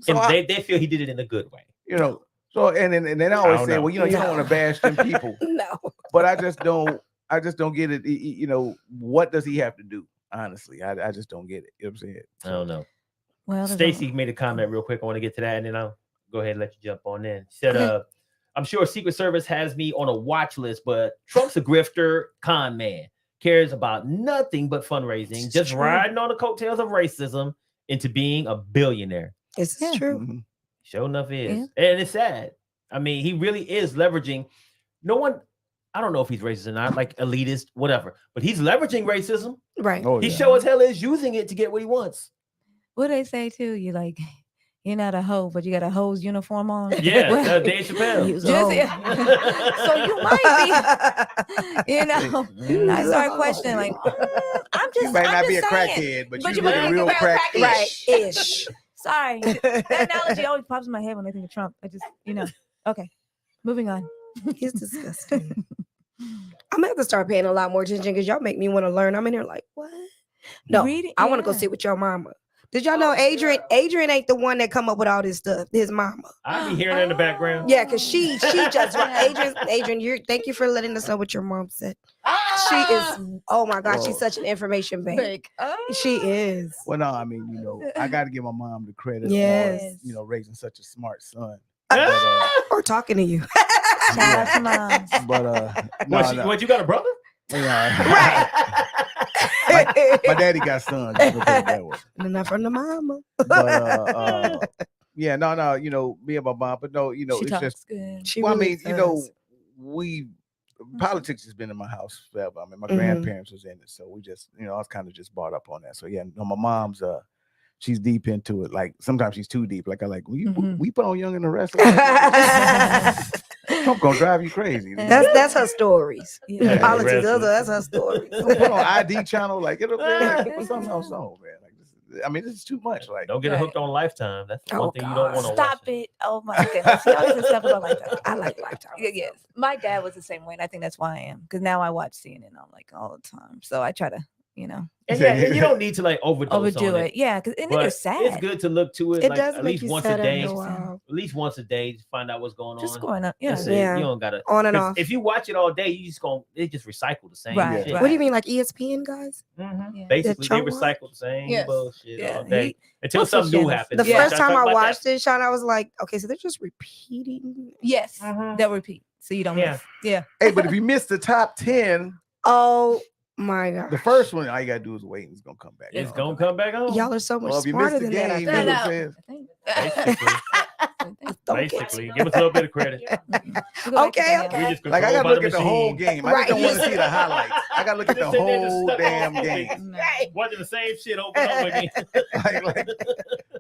So they feel he did it in a good way. So and then I always say, well, you don't want to bash them people. No. But I just don't get it. What does he have to do? Honestly, I just don't get it. You know what I'm saying? I don't know. Well, Stacey made a comment real quick. I want to get to that, and then I'll go ahead and let you jump on in. She said, I'm sure Secret Service has me on a watch list, but Trump's a grifter, con man, cares about nothing but fundraising, just riding on the coattails of racism into being a billionaire. This is true. Sure enough is. And it's sad. I mean, he really is leveraging. No one, I don't know if he's racist or not, like elitist, whatever, but he's leveraging racism. Right. Oh, he sure as hell is using it to get what he wants. What they say too, you're not a hoe, but you got a hoe's uniform on. Yeah, Dave Chappelle. So you might be, I start questioning, like, I'm just, you might not be a saying, crackhead, but you you look real crack-ish. Right-ish. Sorry. That analogy always pops in my head when I think of Trump. I just, okay, moving on. He's disgusting. I'm gonna have to start paying a lot more attention because y'all make me want to learn. I'm in here like, what? No, I want to go sit with your mama. Did y'all know Adrian ain't the one that come up with all this stuff? His mama. I be hearing it in the background. Yeah, because she just Adrian, thank you for letting us know what your mom said. She is, oh my God, she's such an information bank. She is. Well, no, I mean, I got to give my mom the credit for, raising such a smart son. Or talking to you. Shout out to mom. But what, you got a brother? Yeah. Right. My daddy got sons. Not from the mama. But yeah, no, me and my mom, but no, it's just good. Politics has been in my house forever. I mean, my grandparents was in it, so we just, I was kind of just brought up on that. So yeah, no, my mom's she's deep into it. Like sometimes she's too deep. Like we put on Young and the Restless. Trump gonna drive you crazy. That's her stories. Yeah. Politics, that's her stories. Put on ID channel, like it'll put something else on, man. Like I mean, this is too much. Like, Don't get hooked on Lifetime. That's the Oh, one thing you don't want to watch. Stop it. Oh my goodness. Y'all listen to stuff about Lifetime. I like Lifetime. Yes. My dad was the same way, and I think that's why I am. Because now I watch CNN on like all the time. So I try to, And yeah, and you don't need to like overdose overdo on it. Yeah, because But it's sad. it's good to look to it, It like does at make least you once a sad day. after a while. At least once a day to find out what's going Just on. going up. Yeah. That's it. Yeah. You don't gotta On and 'cause off. If you watch it all day, they just recycle the same Right, shit. right. What do you mean, like ESPN guys? Mhm. Yeah. Basically, they That y'all recycle the same Yes. bullshit Yeah. all day until What's the something new channels? happens. The Yeah. first Should I time talk I about watched that? it, Sean, I was like, okay, so they're just repeating. Yes. Mhm. They'll repeat. So you don't Yeah. miss. Yeah. hey, but if you miss the top 10, Oh my god. the first one, all you gotta do is wait, and it's gonna come back. It's on. gonna come back on. Y'all are so much Well, if you smarter missed the than that. I game, feel. you know what No. I'm saying? Basically, Don't get basically, it. give us a little bit of credit. Okay, We okay. just Like I controlled gotta by look the at the whole machine. game. I Right. just don't want to see the highlights. I gotta look at the Just sitting there just whole stuck on damn TV. game. Watching the same shit over and over again.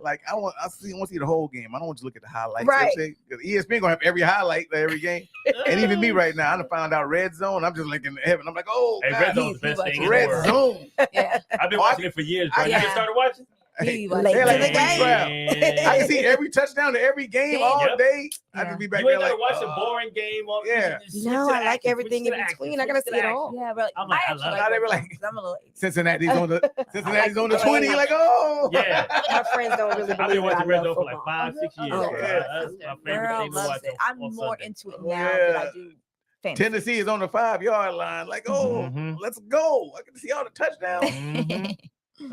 like I want to see the whole game. I don't want to look at the highlights. Right. You know what I'm saying? 'Cause ESPN gonna have every highlight of every game. And even me right now, I done found out Red Zone. I'm just looking at heaven. I'm like, oh, Hey, God. Red Zone's the best thing in the Red world. Zone. Yeah. I've been watching it for years, bro. You Yeah. just started watching? He They watch Late it. to like the free game. trial. Man. I can see every touchdown to every game all Yep. day. I Yeah. just be back You there ain't like, gotta watch a boring game. On, yeah. No, I like everything in between. I gotta see it all. Yeah, but I'm like, I love it. Now they were like- I'm a little Cincinnati's on the the 20. game. Like, oh, Yeah. My friends don't really I've believe been that watching I Red love Zone for like football. 5-6 years, Oh, bro. yeah. That's my favorite Girl thing to loves watch. it. I'm on more Sunday. into it Oh, now than I yeah. do fantasy. Tennessee is on the 5-yard line. Like, oh, Mhm. let's go. I can see all the touchdowns. Mhm.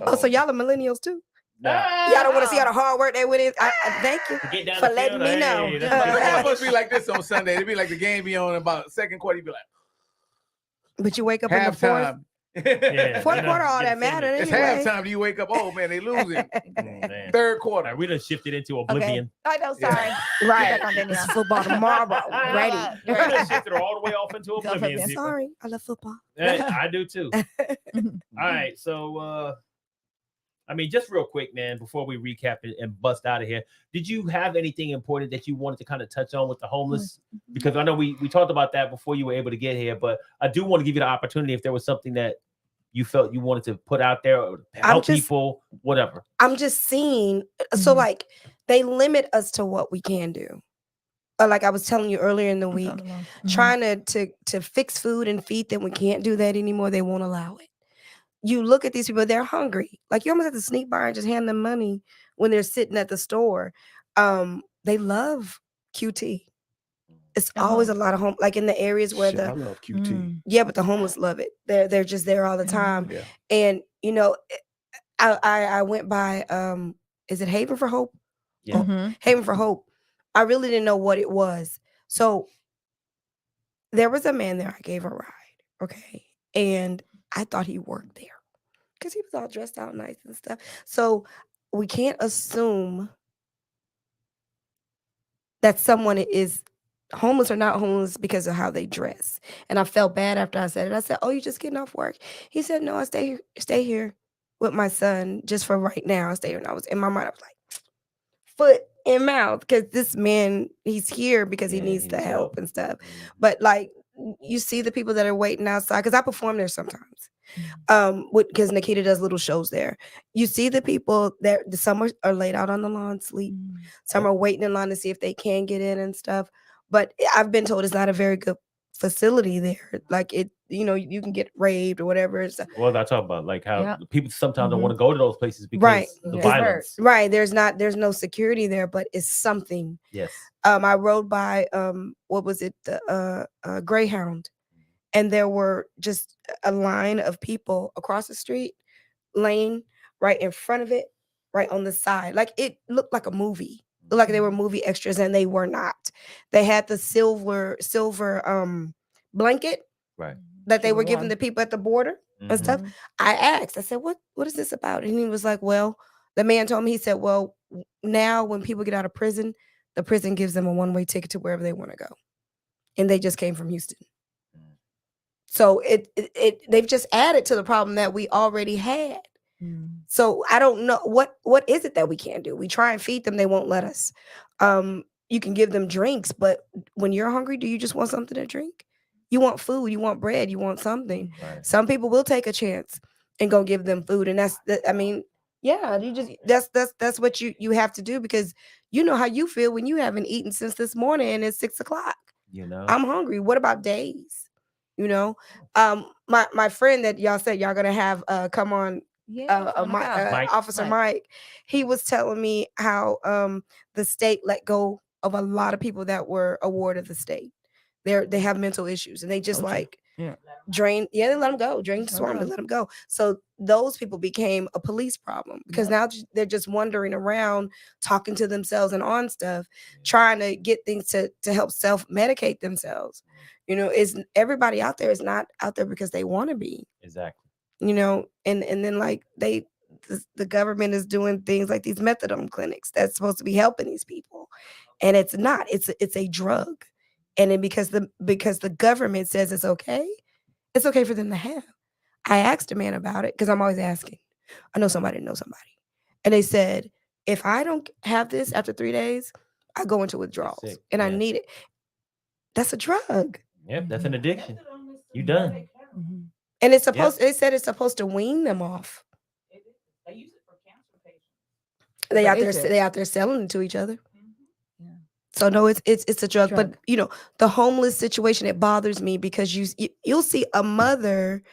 Oh, so y'all are millennials too? Nah. Y'all don't want to see all the hard work they went in. I thank you. Get down For the letting field, me know. hey, It's that's supposed to be like this on Sunday. It'd be like the game be on about second quarter. You'd be like, But you wake up in the fourth. halftime. Yeah. Fourth you know, quarter, all get that offended. matter It's anyway. halftime. Do you wake up? Oh man, they losing. Man. Third All right, quarter. we done shifted into oblivion. I know, sorry. Right. Back on Danielle. It's football tomorrow. Ready. We done shifted all the way off into oblivion. oblivion. people. Sorry, I love football. I do too. All right, so I mean, just real quick, man, before we recap it and bust out of here, did you have anything important that you wanted to kind of touch on with the homeless? Because I know we talked about that before you were able to get here, but I do want to give you the opportunity if there was something that you felt you wanted to put out there or help people, whatever. I'm just seeing. So like they limit us to what we can do. Like I was telling you earlier in the week, trying to fix food and feed them. We can't do that anymore. They won't allow it. You look at these people, they're hungry. Like you almost have to sneak by and just hand them money when they're sitting at the store. They love QT. It's always a lot of home, like in the areas where Shit, I love QT. yeah, but the homeless love it. They're just there all the time. Yeah. And you know, I went by is it Haven for Hope? Yeah. Haven for Hope. I really didn't know what it was. So there was a man there. I gave a ride. Okay. And I thought he worked there because he was all dressed out nice and stuff. So we can't assume that someone is homeless or not homeless because of how they dress. And I felt bad after I said it. I said, "Oh, you just getting off work?" He said, "No, I stay here with my son just for right now. I stay here." And I was in my mind, I was like, foot in mouth, because this man, he's here because he needs the help and stuff. But like, you see the people that are waiting outside, because I perform there sometimes. Because Nikita does little shows there. You see the people there, some are laid out on the lawn, sleep. Some are waiting in line to see if they can get in and stuff. But I've been told it's not a very good facility there. Like it, you know, you can get raped or whatever. Well, I talk about like how people sometimes don't want to go to those places because Right. the violence. Right. There's no security there, but it's something. Yes. I rode by what was it? The Greyhound. And there were just a line of people across the street, lane right in front of it, right on the side. Like it looked like a movie. It looked like they were movie extras, and they were not. They had the silver blanket that they were giving the people at the border and stuff. I asked, I said, what is this about? And he was like, well, the man told me, he said, well, now when people get out of prison, the prison gives them a one-way ticket to wherever they want to go. And they just came from Houston. So they've just added to the problem that we already had. So I don't know what is it that we can't do. We try and feed them, they won't let us. You can give them drinks, but when you're hungry, do you just want something to drink? You want food, you want bread, you want something. Some people will take a chance and go give them food, and I mean, Yeah, you just that's what you have to do, because you know how you feel when you haven't eaten since this morning and it's 6 o'clock. You know, I'm hungry. What about days? You know, my friend that y'all said y'all gonna have come on, Mike. Officer Mike, he was telling me how the state let go of a lot of people that were a ward of the state. They have mental issues, and they just drain. Yeah, they let them go. Drain the swarm. They let them go. So those people became a police problem, because now they're just wandering around, talking to themselves and on stuff, trying to get things to help self-medicate themselves. You know, is everybody out there is not out there because they want to be. Exactly. You know, and then like the government is doing things like these methadone clinics that's supposed to be helping these people, and it's not. It's a drug, and then because the government says it's okay for them to have. I asked a man about it, because I'm always asking. I know somebody knows somebody, and they said if I don't have this after 3 days, I go into withdrawals, and I need it. That's a drug. Yep, that's an addiction. You done. And it's supposed. They said it's supposed to wean them off. They use it for cancer patients. They out there selling it to each other. So no, it's a drug. But you know, the homeless situation, it bothers me, because you'll see a mother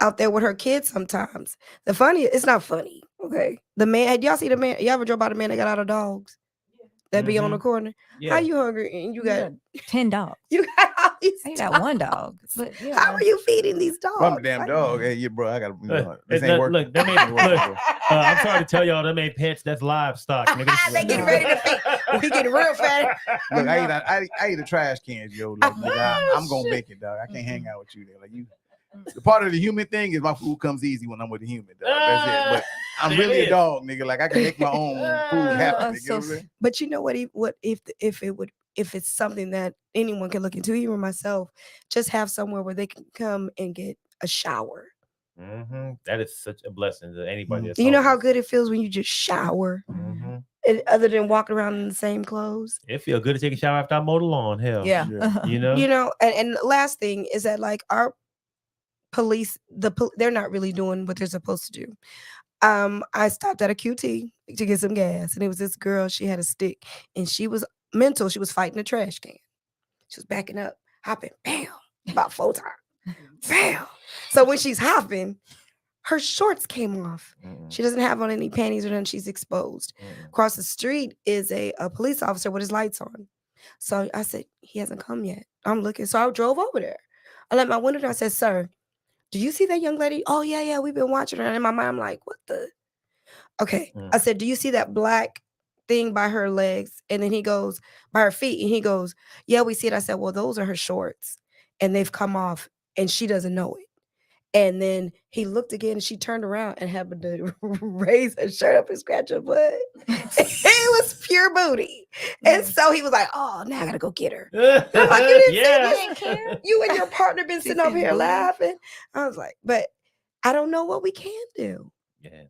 out there with her kids sometimes. It's not funny. Okay, the man. Had y'all see the man? Y'all ever drove by the man that got out of dogs? That be on the corner. Yeah. How you hungry and you got 10 dogs? You got all these. I got one dog. But how are you feeding these dogs? I'm a damn dog. Hey, yeah, bro. I got this ain't working. Look, I'm sorry to tell y'all, them ain't pets. That's livestock. Nigga. They getting ready to feed. We getting real fat. Look, I eat a trash cans, yo. Like, I'm gonna make it, dog. I can't hang out with you there. Like you. The part of the human thing is my food comes easy when I'm with a human, dog. That's it. But I'm really a dog, nigga. Like I can make my own food happen. Nigga. But you know what? If it's something that anyone can look into, even myself, just have somewhere where they can come and get a shower. That is such a blessing to anybody. You know how good it feels when you just shower, other than walking around in the same clothes. It feels good to take a shower after I mow the lawn. Hell, yeah. You know. And the last thing is that, like, our police, they're not really doing what they're supposed to do. I stopped at a QT to get some gas, and it was this girl. She had a stick, and she was mental. She was fighting a trash can. She was backing up, hopping, bam, about 4 times, bam. So when she's hopping, her shorts came off. She doesn't have on any panties or nothing. She's exposed. Across the street is a police officer with his lights on. So I said, he hasn't come yet. I'm looking. So I drove over there. I let my window down. I said, sir, do you see that young lady? Oh, yeah, we've been watching her. And in my mind, I'm like, what the? Okay. I said, do you see that black thing by her legs? And then he goes, by her feet. And he goes, yeah, we see it. I said, well, those are her shorts. And they've come off, and she doesn't know it. And then he looked again, and she turned around and happened to raise her shirt up and scratch her butt. It was pure booty. And so he was like, oh, now I got to go get her. I'm like, you didn't care. You and your partner been sitting over here laughing. I was like, but I don't know what we can do. Yeah.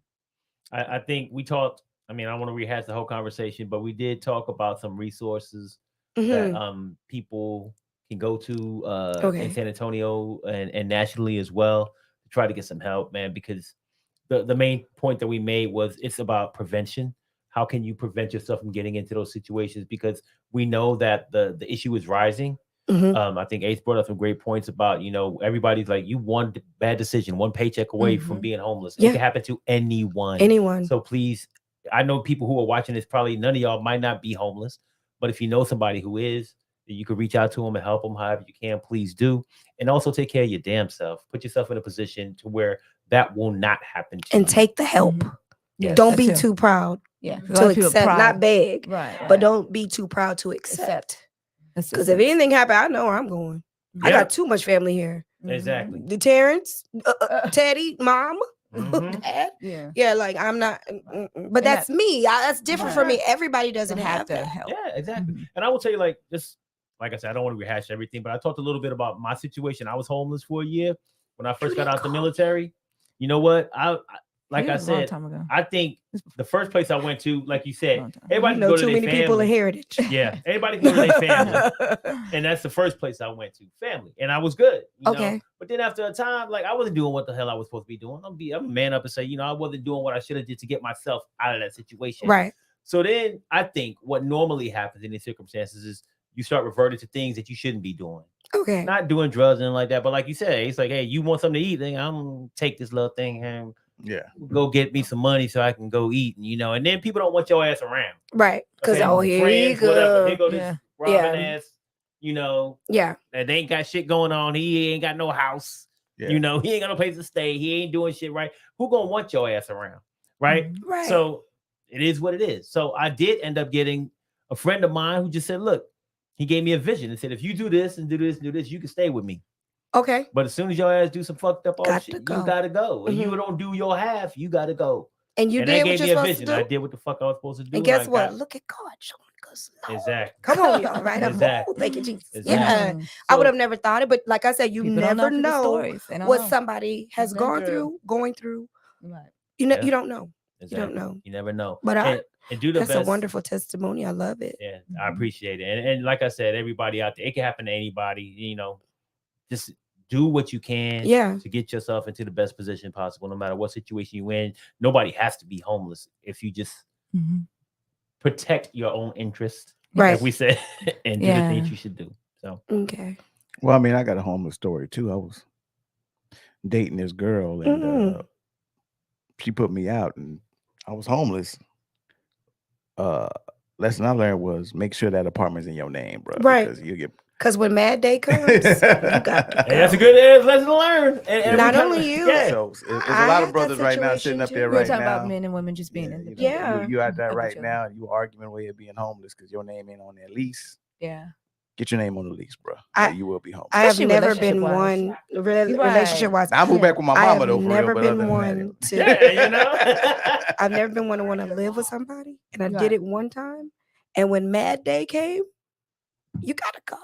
I think we talked, I mean, I don't want to rehash the whole conversation, but we did talk about some resources that people can go to in San Antonio and nationally as well to try to get some help, man, because the main point that we made was it's about prevention. How can you prevent yourself from getting into those situations? Because we know that the issue is rising. I think Ace brought up some great points about, everybody's like, you one bad decision, one paycheck away from being homeless. It can happen to anyone. So please, I know people who are watching this, probably none of y'all might not be homeless, but if you know somebody who is, you could reach out to them and help them however you can, please do. And also take care of your damn self. Put yourself in a position to where that will not happen to you. And take the help. Yes, don't be too proud to accept, not beg, but don't be too proud to accept. Because if anything happens, I know where I'm going. I got too much family here. Exactly. The Terrence, Teddy, Mom, Dad. Yeah, like I'm not, but that's me. That's different for me. Everybody doesn't have to help. Yeah, exactly. And I will tell you, like I said, I don't want to rehash everything, but I talked a little bit about my situation. I was homeless for a year when I first got out the military. You know what? like Yeah, I it was a long said, time ago. I think the first place I went to, like you said, Long time. everybody You can know go to too their many people in family. heritage. Yeah, everybody can go to their family. And that's the first place I went to, family. And I was good. You Okay. know? But then after a time, like I wasn't doing what the hell I was supposed to be doing. I'm a man up and say, I wasn't doing what I should have did to get myself out of that situation. Right. So then I think what normally happens in these circumstances is you start reverting to things that you shouldn't be doing. Okay. Not doing drugs and like that. But like you said, it's like, hey, you want something to eat? Then I'm gonna take this little thing and go get me some money so I can go eat. And then people don't want your ass around. Right. Because here you friends, whatever. They go. go this Robin ass, Yeah. and they ain't got shit going on. He ain't got no house. Yeah. He ain't got no place to stay. He ain't doing shit right. Who gonna want your ass around? Right? Right. So it is what it is. So I did end up getting a friend of mine who just said, look, he gave me a vision and said, if you do this and do this and do this, you can stay with me. Okay. But as soon as your ass do some fucked up shit, you gotta go. And you Mhm. don't do your half, you gotta go. And you And did they what gave you're me a supposed vision. to do. I did what the fuck I was supposed to do. And guess I what? got- Look at God showing us. Exactly. Come on, y'all. Right? Exactly. Thank you, Jesus. Exactly. Yeah. Mhm. I So- would have never thought it, but like I said, you People don't never people's know stories. They don't what know. somebody has Been gone through. through, going through. Right. You know, Yeah. you don't know. Exactly. You don't know. You never know. But and do the that's best. a wonderful testimony. I love it. Yeah, I appreciate it. And like I said, everybody out there, it can happen to anybody. Just do what you can to get yourself into the best position possible, no matter what situation you're in. Nobody has to be homeless if you just protect your own interest, Right. like we said, and do the things you should do. So Okay. Well, I mean, I got a homeless story too. I was dating this girl, and she put me out, and I was homeless. Lesson I learned was make sure that apartment's in your name, bro. Right. Because you get. Because when Mad Day comes, you got to go. that's a good lesson to learn. And Not only you. Yeah. So there's I a lot had of brothers that right now situation sitting up too. there We're right talking now. about men and women just being independent. Yeah. You out there Of right each other. now, and you arguing with being homeless because your name ain't on their lease. Yeah. Get your name on the lease, bro. You will be homeless. I have Especially never been relationship-wise. one Right. relationship-wise. Now, I moved back with my I mama have though, for never real. But other been than one that, to. Yeah, I've never been one to want to live with somebody, and I Right. did it one time. And when Mad Day came, you gotta go.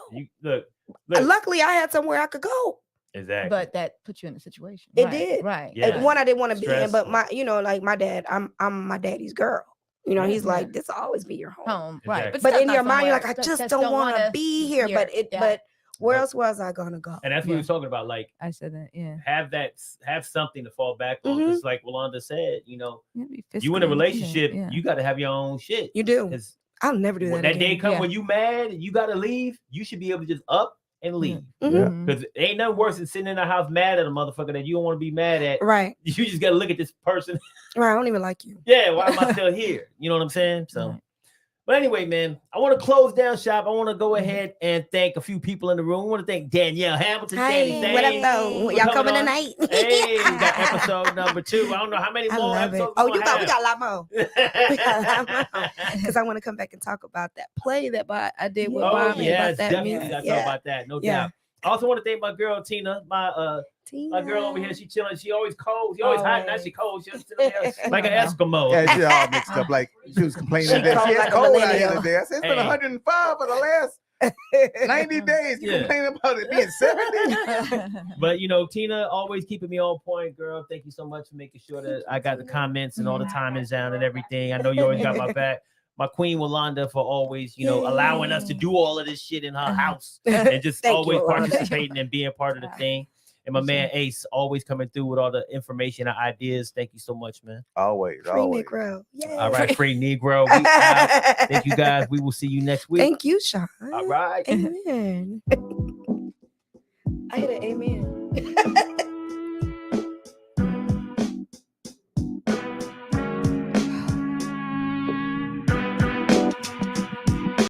Look. Luckily, I had somewhere I could go. Exactly. But that put you in a situation. It Right. did. Right. Yeah. And one I didn't want to be in, but Stressful. like my dad, I'm my daddy's girl. He's like, this will always be your home. Home. Right. Exactly. But still in not your mind, you're somewhere- like, I still- just still don't want to wanna be here. hear But that. but where But- else was I gonna go? And that's what we were talking about. Like, I said that. Yeah. have something to fall back on. Mhm. Just like Rolanda said, You gotta be you in a fiscally relationship, independent, yeah. you got to have your own shit. You do. Because I'll never do when that that day again. come Yeah. when you mad and you got to leave, you should be able to just up and leave. Mhm. Mhm. Because ain't nothing worse than sitting in the house mad at a motherfucker that you don't want to be mad at. Right. You just got to look at this person. Right. I don't even like you. Yeah, why am I still here? You know what I'm saying? So. Right. But anyway, man, I want to close down shop. I want to go ahead and thank a few people in the room. I want to thank Danielle Hamilton. Danny Hey, what up Thane, though? for Y'all coming on. tonight? Hey, we got episode number 2. I don't know how many I more love it. episodes. Oh, we got a lot more. We got a lot more. Because I want to come back and talk about that play that I did with Oh, Bobby yes, about that definitely music. got to talk about that. No Yeah. doubt. I also want to thank my girl Tina, my girl over here. She chilling. She always cold. She always hot. Now she cold. She just sitting there like an Eskimo. yeah, she all mixed up. Like she was complaining She that cold she like had a cold out here millennial. today. I said it's been Hey. 105 for the last 90 days. You Yeah. complaining about it being 70? But Tina always keeping me on point, girl. Thank you so much for making sure that I got the comments and all the timings down and everything. I know you always got my back. My queen Rolanda for always, allowing us to do all of this shit in her house and just Thank you, always Rolanda. participating and being part of the thing. And my man Ace always coming through with all the information and ideas. Thank you so much, man. Always, Free always. Negro. Yeah. All right, free Negro. We out. Thank you guys. We will see you next week. Thank you, Sean. All right. Amen. I hit an amen.